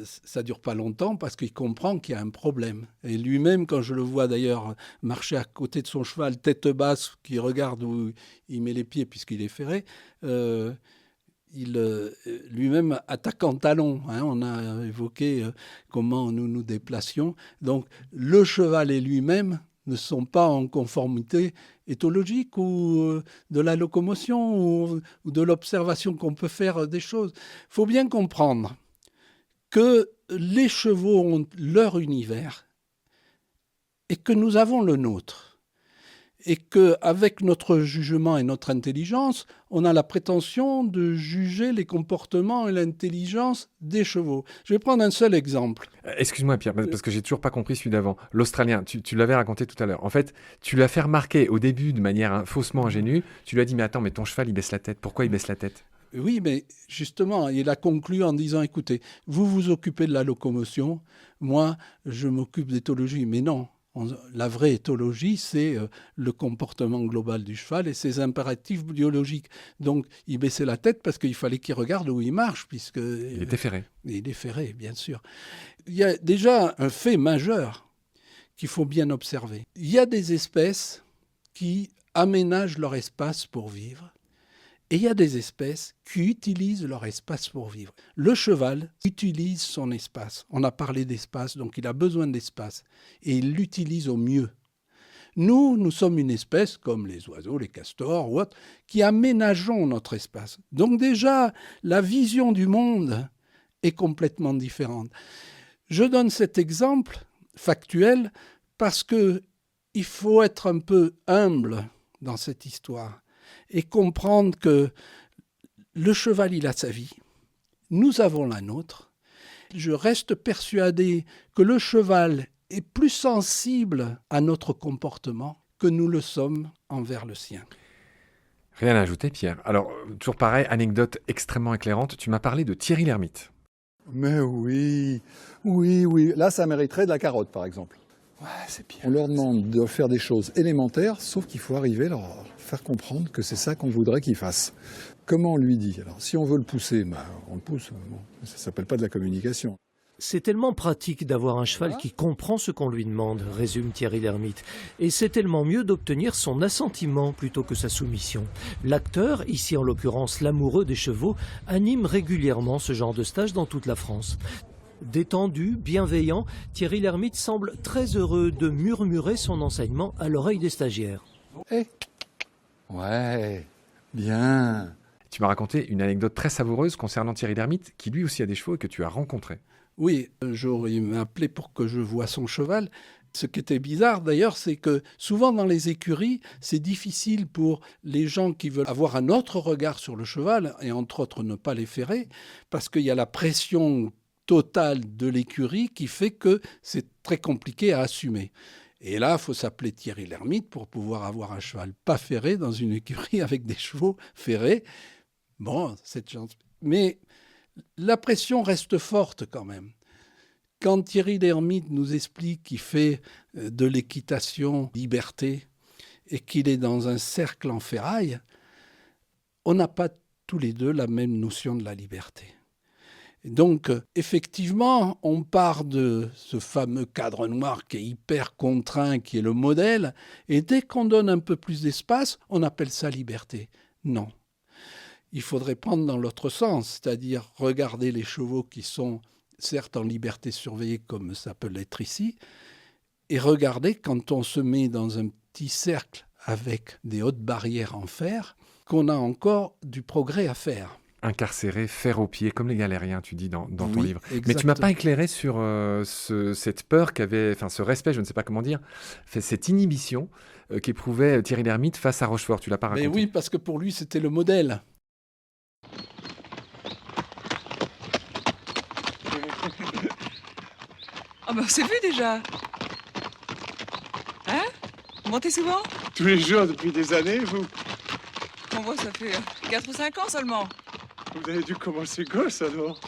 ça dure pas longtemps parce qu'il comprend qu'il y a un problème. Et lui-même, quand je le vois d'ailleurs marcher à côté de son cheval, tête basse, qui regarde où il met les pieds puisqu'il est ferré, il lui-même attaque en talon. On a évoqué comment nous nous déplacions. Donc le cheval et lui-même ne sont pas en conformité éthologique ou de la locomotion ou de l'observation qu'on peut faire des choses. Il faut bien comprendre que les chevaux ont leur univers et que nous avons le nôtre. Et qu'avec notre jugement et notre intelligence, on a la prétention de juger les comportements et l'intelligence des chevaux. Je vais prendre un seul exemple. Excuse-moi Pierre, parce que j'ai toujours pas compris celui d'avant. L'Australien, tu l'avais raconté tout à l'heure. En fait, tu l'as fait remarquer au début de manière faussement ingénue. Tu lui as dit, mais attends, mais ton cheval, il baisse la tête. Pourquoi il baisse la tête ? Oui, mais justement, il a conclu en disant, écoutez, vous vous occupez de la locomotion, moi, je m'occupe d'éthologie. Mais non. La vraie éthologie, c'est le comportement global du cheval et ses impératifs biologiques. Donc, il baissait la tête parce qu'il fallait qu'il regarde où il marche, puisque... Il était ferré. Il est ferré, bien sûr. Il y a déjà un fait majeur qu'il faut bien observer. Il y a des espèces qui aménagent leur espace pour vivre. Et il y a des espèces qui utilisent leur espace pour vivre. Le cheval utilise son espace. On a parlé d'espace, donc il a besoin d'espace. Et il l'utilise au mieux. Nous sommes une espèce, comme les oiseaux, les castors ou autres, qui aménageons notre espace. Donc déjà, la vision du monde est complètement différente. Je donne cet exemple factuel parce qu'il faut être un peu humble dans cette histoire. Et comprendre que le cheval, il a sa vie, nous avons la nôtre. Je reste persuadé que le cheval est plus sensible à notre comportement que nous le sommes envers le sien. Rien à ajouter, Pierre. Alors, toujours pareil, anecdote extrêmement éclairante, tu m'as parlé de Thierry Lhermitte. Mais oui. Là, ça mériterait de la carotte, par exemple. Ouais, c'est bien. On leur demande de faire des choses élémentaires, sauf qu'il faut arriver à leur faire comprendre que c'est ça qu'on voudrait qu'ils fassent. Comment on lui dit ? Alors, si on veut le pousser, on le pousse. Bon, ça ne s'appelle pas de la communication. C'est tellement pratique d'avoir un cheval qui comprend ce qu'on lui demande, résume Thierry Lhermitte. Et c'est tellement mieux d'obtenir son assentiment plutôt que sa soumission. L'acteur, ici en l'occurrence l'amoureux des chevaux, anime régulièrement ce genre de stage dans toute la France. Détendu, bienveillant, Thierry Lhermitte semble très heureux de murmurer son enseignement à l'oreille des stagiaires. Ouais, bien. Tu m'as raconté une anecdote très savoureuse concernant Thierry Lhermitte, qui lui aussi a des chevaux et que tu as rencontré. Oui, un jour, il m'a appelé pour que je voie son cheval. Ce qui était bizarre d'ailleurs, c'est que souvent dans les écuries, c'est difficile pour les gens qui veulent avoir un autre regard sur le cheval, et entre autres ne pas les ferrer, parce qu'il y a la pression totale de l'écurie qui fait que c'est très compliqué à assumer. Et là, il faut s'appeler Thierry Lhermitte pour pouvoir avoir un cheval pas ferré dans une écurie avec des chevaux ferrés. Bon, cette chance. Mais la pression reste forte quand même. Quand Thierry Lhermitte nous explique qu'il fait de l'équitation liberté et qu'il est dans un cercle en ferraille, on n'a pas tous les deux la même notion de la liberté. Et donc, effectivement, on part de ce fameux cadre noir qui est hyper contraint, qui est le modèle, et dès qu'on donne un peu plus d'espace, on appelle ça liberté. Non. Il faudrait prendre dans l'autre sens, c'est-à-dire regarder les chevaux qui sont certes en liberté surveillée comme ça peut l'être ici, et regarder quand on se met dans un petit cercle avec des hautes barrières en fer, qu'on a encore du progrès à faire. Incarcéré, fer aux pieds, comme les galériens, tu dis dans ton Oui, livre. exactement. Mais tu m'as pas éclairé sur cette peur qu'avait, enfin ce respect, je ne sais pas comment dire, cette inhibition qu'éprouvait Thierry Lhermitte face à Rochefort. Tu l'as pas raconté. Mais oui, parce que pour lui, c'était le modèle. Ah bah on s'est vu déjà. Hein? Vous montez souvent? Tous les jours depuis des années, vous. On voit, ça fait 4 ou 5 ans seulement. Vous avez dû commencer gosse, alors.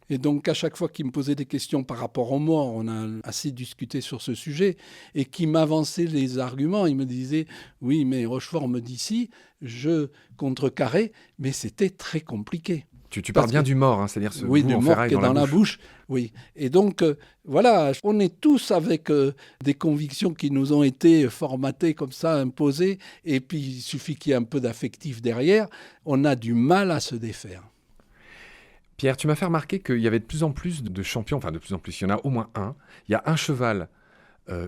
Et donc, à chaque fois qu'il me posait des questions par rapport aux morts, on a assez discuté sur ce sujet, et qu'il m'avançait les arguments, il me disait « Oui, mais Rochefort me dit si, je contrecarrais, mais c'était très compliqué. » Tu parles bien du mort, hein, c'est-à-dire ce Oui, bout du en mort ferraille qui est dans la bouche. Oui. Et donc, voilà, on est tous avec des convictions qui nous ont été formatées comme ça, imposées, et puis il suffit qu'il y ait un peu d'affectif derrière, on a du mal à se défaire. Pierre, tu m'as fait remarquer qu'il y avait de plus en plus de champions, enfin de plus en plus, il y en a au moins un. Il y a un cheval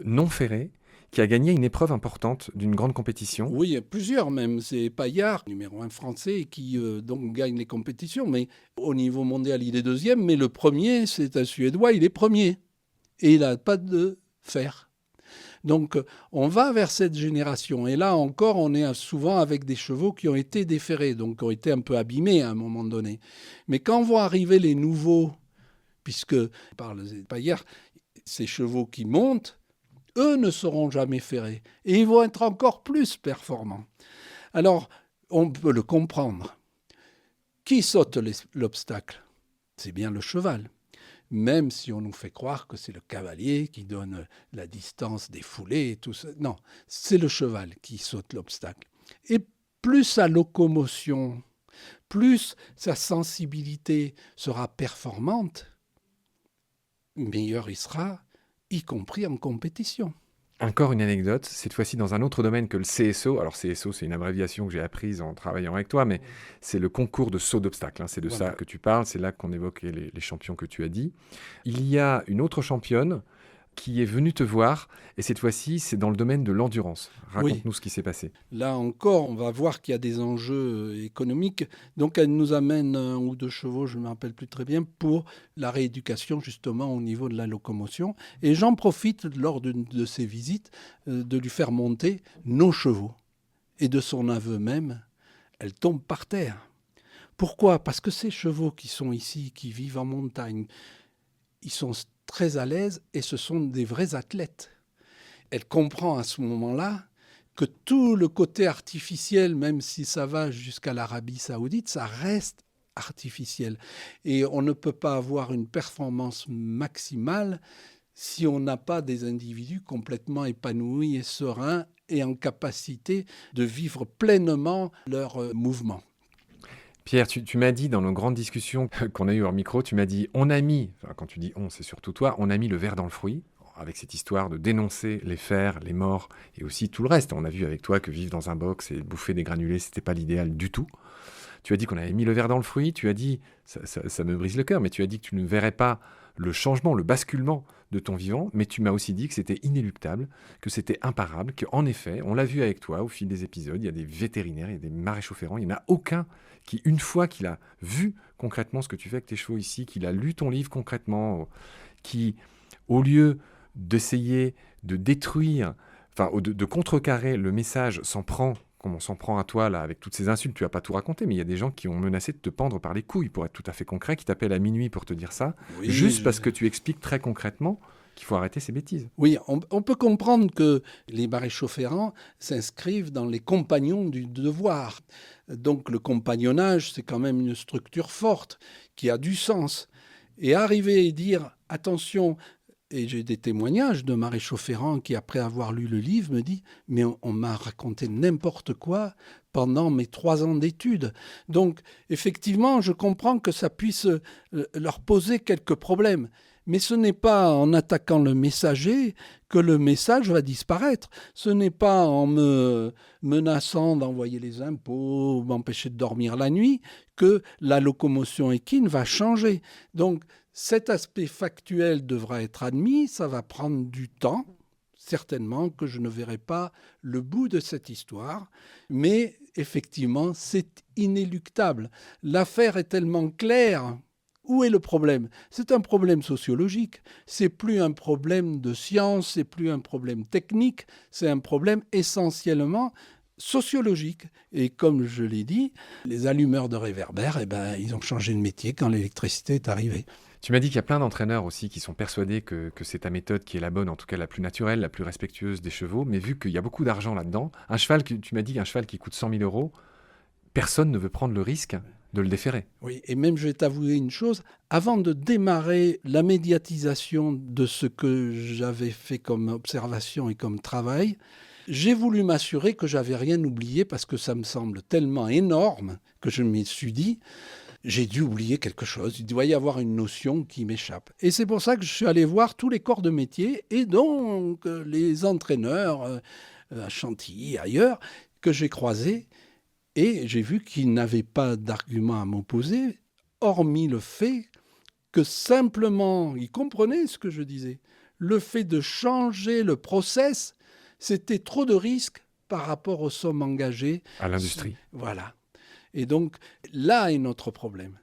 non ferré qui a gagné une épreuve importante d'une grande compétition. Oui, il y a plusieurs même. C'est Paillard, numéro 1 français, qui donc gagne les compétitions. Mais au niveau mondial, il est deuxième. Mais le premier, c'est un Suédois, il est premier. Et il n'a pas de fer. Donc, on va vers cette génération. Et là encore, on est souvent avec des chevaux qui ont été déferrés, donc qui ont été un peu abîmés à un moment donné. Mais quand vont arriver les nouveaux, puisque, par le Paillard, ces chevaux qui montent, eux ne seront jamais ferrés. Et ils vont être encore plus performants. Alors, on peut le comprendre. Qui saute l'obstacle? C'est bien le cheval. Même si on nous fait croire que c'est le cavalier qui donne la distance des foulées et tout ça. Non, c'est le cheval qui saute l'obstacle. Et plus sa locomotion, plus sa sensibilité sera performante, meilleur il sera, y compris en compétition. Encore une anecdote, cette fois-ci dans un autre domaine que le CSO. Alors CSO, c'est une abréviation que j'ai apprise en travaillant avec toi, mais c'est le concours de saut d'obstacle. Hein. C'est de ça que tu parles, c'est là qu'on évoquait les champions que tu as dit. Il y a une autre championne qui est venue te voir, et cette fois-ci, c'est dans le domaine de l'endurance. Raconte-nous ce qui s'est passé. Là encore, on va voir qu'il y a des enjeux économiques. Donc, elle nous amène 1 ou 2 chevaux, je ne me rappelle plus très bien, pour la rééducation justement au niveau de la locomotion. Et j'en profite lors de ces visites de lui faire monter nos chevaux. Et de son aveu même, elle tombe par terre. Pourquoi? Parce que ces chevaux qui sont ici, qui vivent en montagne, ils sont très à l'aise et ce sont des vrais athlètes. Elle comprend à ce moment-là que tout le côté artificiel, même si ça va jusqu'à l'Arabie Saoudite, ça reste artificiel. Et on ne peut pas avoir une performance maximale si on n'a pas des individus complètement épanouis et sereins et en capacité de vivre pleinement leur mouvement. Pierre, tu m'as dit dans nos grandes discussions qu'on a eues hors micro, tu m'as dit, on a mis, enfin, quand tu dis on, c'est surtout toi, on a mis le ver dans le fruit, avec cette histoire de dénoncer les fers, les morts, et aussi tout le reste. On a vu avec toi que vivre dans un box et bouffer des granulés, c'était pas l'idéal du tout. Tu as dit qu'on avait mis le ver dans le fruit, tu as dit, ça me brise le cœur, mais tu as dit que tu ne verrais pas le changement, le basculement de ton vivant, mais tu m'as aussi dit que c'était inéluctable, que c'était imparable, qu'en effet, on l'a vu avec toi au fil des épisodes, il y a des vétérinaires, il y a des maréchaux ferrants, il n'y en a aucun qui, une fois qu'il a vu concrètement ce que tu fais avec tes chevaux ici, qu'il a lu ton livre concrètement, qui, au lieu d'essayer de détruire, enfin, de contrecarrer le message, s'en prend, comme on s'en prend à toi, là, avec toutes ces insultes, tu n'as pas tout raconté, mais il y a des gens qui ont menacé de te pendre par les couilles, pour être tout à fait concret, qui t'appellent à minuit pour te dire ça, oui, juste parce que tu expliques très concrètement qu'il faut arrêter ces bêtises. Oui, on peut comprendre que les maréchaux ferrants s'inscrivent dans les compagnons du devoir. Donc le compagnonnage, c'est quand même une structure forte, qui a du sens. Et arriver et dire « attention », et j'ai des témoignages de Maréchaux Ferrand qui, après avoir lu le livre, me dit « mais on m'a raconté n'importe quoi pendant mes 3 ans d'études ». Donc, effectivement, je comprends que ça puisse leur poser quelques problèmes. Mais ce n'est pas en attaquant le messager que le message va disparaître. Ce n'est pas en me menaçant d'envoyer les impôts, m'empêcher de dormir la nuit, que la locomotion équine va changer. Donc, cet aspect factuel devra être admis, ça va prendre du temps, certainement que je ne verrai pas le bout de cette histoire, mais effectivement, c'est inéluctable. L'affaire est tellement claire. Où est le problème ? C'est un problème sociologique, c'est plus un problème de science, c'est plus un problème technique, c'est un problème essentiellement sociologique. Et comme je l'ai dit, les allumeurs de réverbères, ils ont changé de métier quand l'électricité est arrivée. Tu m'as dit qu'il y a plein d'entraîneurs aussi qui sont persuadés que c'est ta méthode qui est la bonne, en tout cas la plus naturelle, la plus respectueuse des chevaux, mais vu qu'il y a beaucoup d'argent là-dedans, tu m'as dit qu'un cheval qui coûte 100 000 €, personne ne veut prendre le risque de le déférer. Oui, et même je vais t'avouer une chose, avant de démarrer la médiatisation de ce que j'avais fait comme observation et comme travail, j'ai voulu m'assurer que j'avais rien oublié parce que ça me semble tellement énorme que je me suis dit, j'ai dû oublier quelque chose, il doit y avoir une notion qui m'échappe. Et c'est pour ça que je suis allé voir tous les corps de métier et donc les entraîneurs à Chantilly, ailleurs, que j'ai croisés. Et j'ai vu qu'ils n'avaient pas d'argument à m'opposer, hormis le fait que simplement, ils comprenaient ce que je disais. Le fait de changer le process, c'était trop de risques par rapport aux sommes engagées. À l'industrie. Voilà. Et donc, là est notre problème.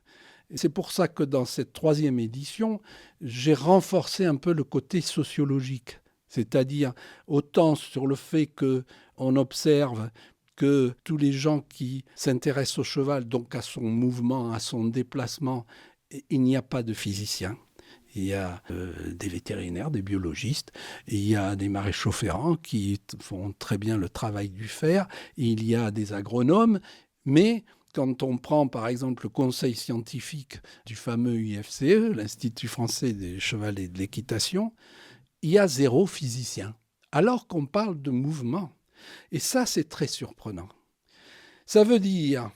Et c'est pour ça que dans cette 3e édition, j'ai renforcé un peu le côté sociologique. C'est-à-dire, autant sur le fait qu'on observe que tous les gens qui s'intéressent au cheval, donc à son mouvement, à son déplacement, il n'y a pas de physiciens. Il y a des vétérinaires, des biologistes, et il y a des maréchaux ferrants qui font très bien le travail du fer, et il y a des agronomes, mais quand on prend par exemple le conseil scientifique du fameux IFCE, l'Institut français des chevals et de l'équitation, il y a 0 physicien, alors qu'on parle de mouvement. Et ça, c'est très surprenant. Ça veut dire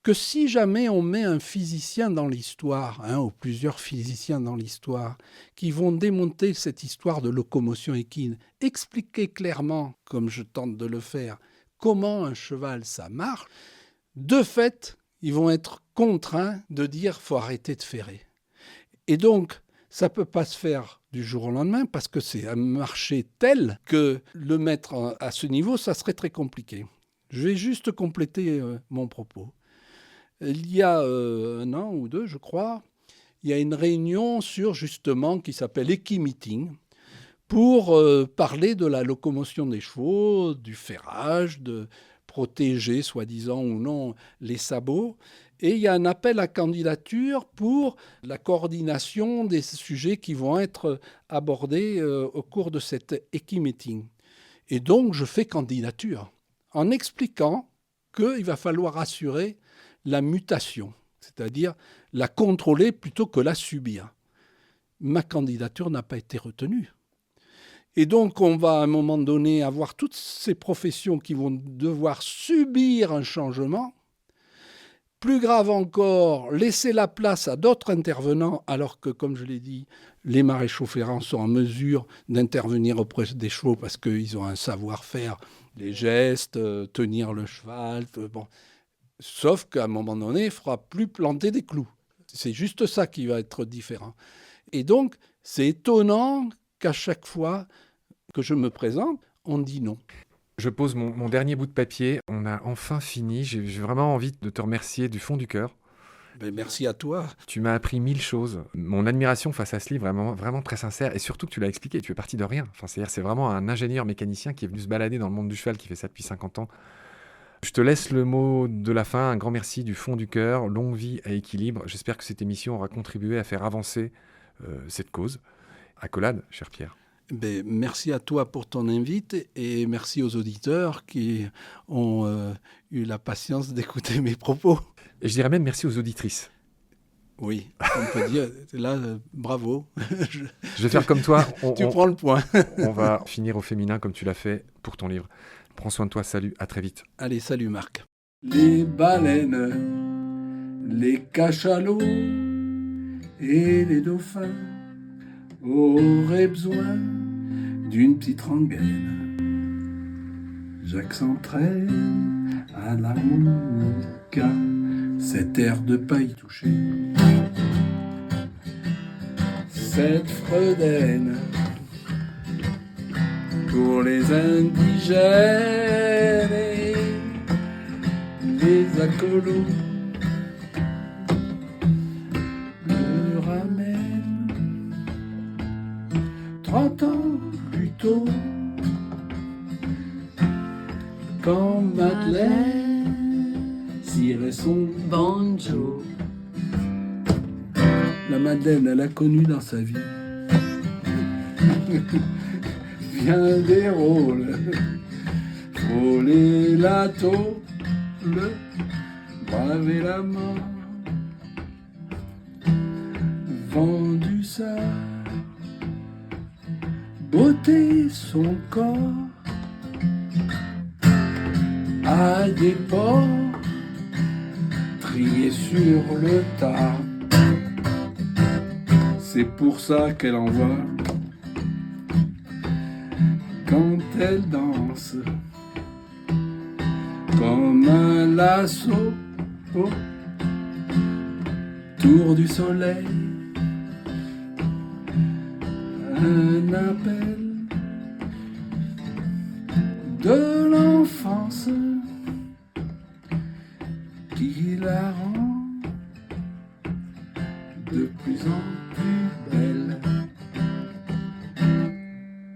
que si jamais on met un physicien dans l'histoire, ou plusieurs physiciens dans l'histoire, qui vont démonter cette histoire de locomotion équine, expliquer clairement, comme je tente de le faire, comment un cheval, ça marche, de fait, ils vont être contraints de dire « faut arrêter de ferrer ». Et donc, ça ne peut pas se faire du jour au lendemain parce que c'est un marché tel que le mettre à ce niveau, ça serait très compliqué. Je vais juste compléter mon propos. Il y a 1 an ou 2, je crois, il y a une réunion justement qui s'appelle Equi-Meeting pour parler de la locomotion des chevaux, du ferrage, de protéger, soi-disant ou non, les sabots. Et il y a un appel à candidature pour la coordination des sujets qui vont être abordés au cours de cet Equi-Meeting. Et donc, je fais candidature en expliquant qu'il va falloir assurer la mutation, c'est-à-dire la contrôler plutôt que la subir. Ma candidature n'a pas été retenue. Et donc, on va à un moment donné avoir toutes ces professions qui vont devoir subir un changement. Plus grave encore, laisser la place à d'autres intervenants, alors que, comme je l'ai dit, les maréchaux ferrants sont en mesure d'intervenir auprès des chevaux parce qu'ils ont un savoir-faire, les gestes, tenir le cheval. Bon. Sauf qu'à un moment donné, il ne faudra plus planter des clous. C'est juste ça qui va être différent. Et donc, c'est étonnant qu'à chaque fois que je me présente, on dit non. Je pose mon dernier bout de papier. On a enfin fini. J'ai vraiment envie de te remercier du fond du cœur. Ben, merci à toi. Tu m'as appris 1000 choses. Mon admiration face à ce livre, vraiment, vraiment très sincère. Et surtout que tu l'as expliqué, tu es parti de rien. Enfin, c'est vraiment un ingénieur mécanicien qui est venu se balader dans le monde du cheval, qui fait ça depuis 50 ans. Je te laisse le mot de la fin. Un grand merci du fond du cœur. Longue vie à Équilibre. J'espère que cette émission aura contribué à faire avancer cette cause. Accolade, cher Pierre. Ben, merci à toi pour ton invite et merci aux auditeurs qui ont eu la patience d'écouter mes propos. Et je dirais même merci aux auditrices. Oui, on peut dire, là, bravo. Je vais faire comme toi. Tu prends le point. On va finir au féminin comme tu l'as fait pour ton livre. Prends soin de toi, salut, à très vite. Allez, salut Marc. Les baleines, les cachalots et les dauphins auraient besoin d'une petite rengaine. Jacques s'entraîne à l'harmonica, cet air de paille touchée. Cette fredaine pour les indigènes et les acolos me ramène 30 ans plus tôt, quand Madeleine cirait son banjo. La Madeleine, elle a connu dans sa vie bien des rôles, frôler la tôle, braver la mort, vendu sa beauté, son corps à des porcs, triés sur le tas. C'est pour ça qu'elle envoie, quand elle danse, comme un lasso autour du soleil, un appel de l'enfance qui la rend de plus en plus belle.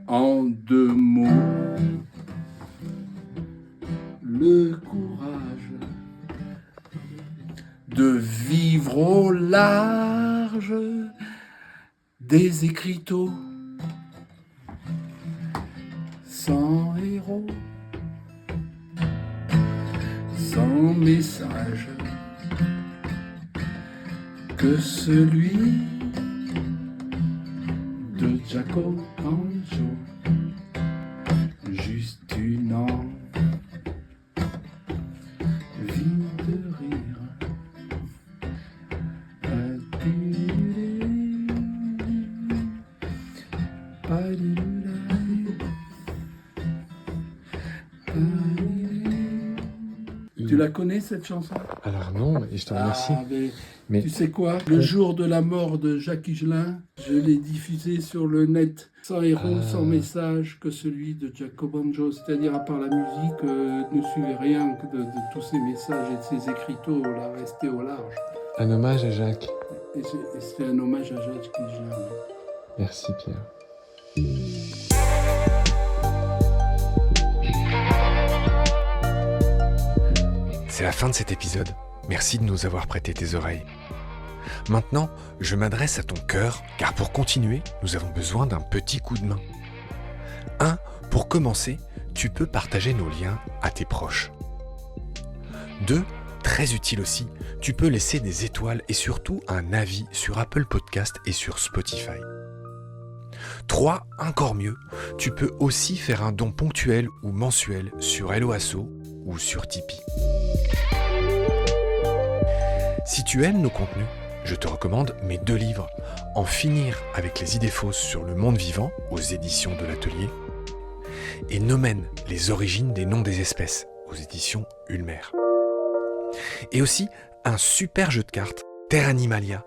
En 2 mots, le courage de vivre au large des écriteaux, sans héros, sans message, que celui de Jaco Pancho, juste une envie de rire. Tu la connais cette chanson? Alors non, et je te remercie. Mais... Tu sais quoi? Le jour de la mort de Jacques Higelin, je l'ai diffusé sur le net, sans héros, sans message, que celui de Jaco Banjo. C'est-à-dire, à part la musique, ne suivait rien que de tous ces messages et de ces écriteaux, là, restés au large. Un hommage à Jacques. Et c'est un hommage à Jacques Higelin. Merci Pierre. C'est la fin de cet épisode. Merci de nous avoir prêté tes oreilles. Maintenant, je m'adresse à ton cœur, car pour continuer, nous avons besoin d'un petit coup de main. 1. Pour commencer, tu peux partager nos liens à tes proches. 2. Très utile aussi, tu peux laisser des étoiles et surtout un avis sur Apple Podcast et sur Spotify. 3. Encore mieux, tu peux aussi faire un don ponctuel ou mensuel sur Helloasso ou sur Tipeee. Si tu aimes nos contenus, je te recommande mes 2 livres, En finir avec les idées fausses sur le monde vivant, aux éditions de l'Atelier, et Nomen, les origines des noms des espèces, aux éditions Ulmer. Et aussi un super jeu de cartes, Terra Animalia,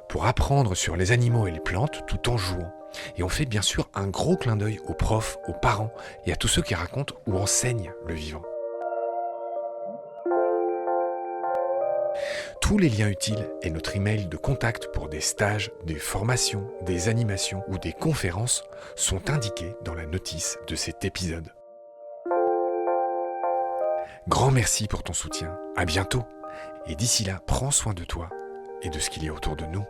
pour apprendre sur les animaux et les plantes tout en jouant. Et on fait bien sûr un gros clin d'œil aux profs, aux parents et à tous ceux qui racontent ou enseignent le vivant. Tous les liens utiles et notre email de contact pour des stages, des formations, des animations ou des conférences sont indiqués dans la notice de cet épisode. Grand merci pour ton soutien, à bientôt, et d'ici là, prends soin de toi et de ce qu'il y a autour de nous.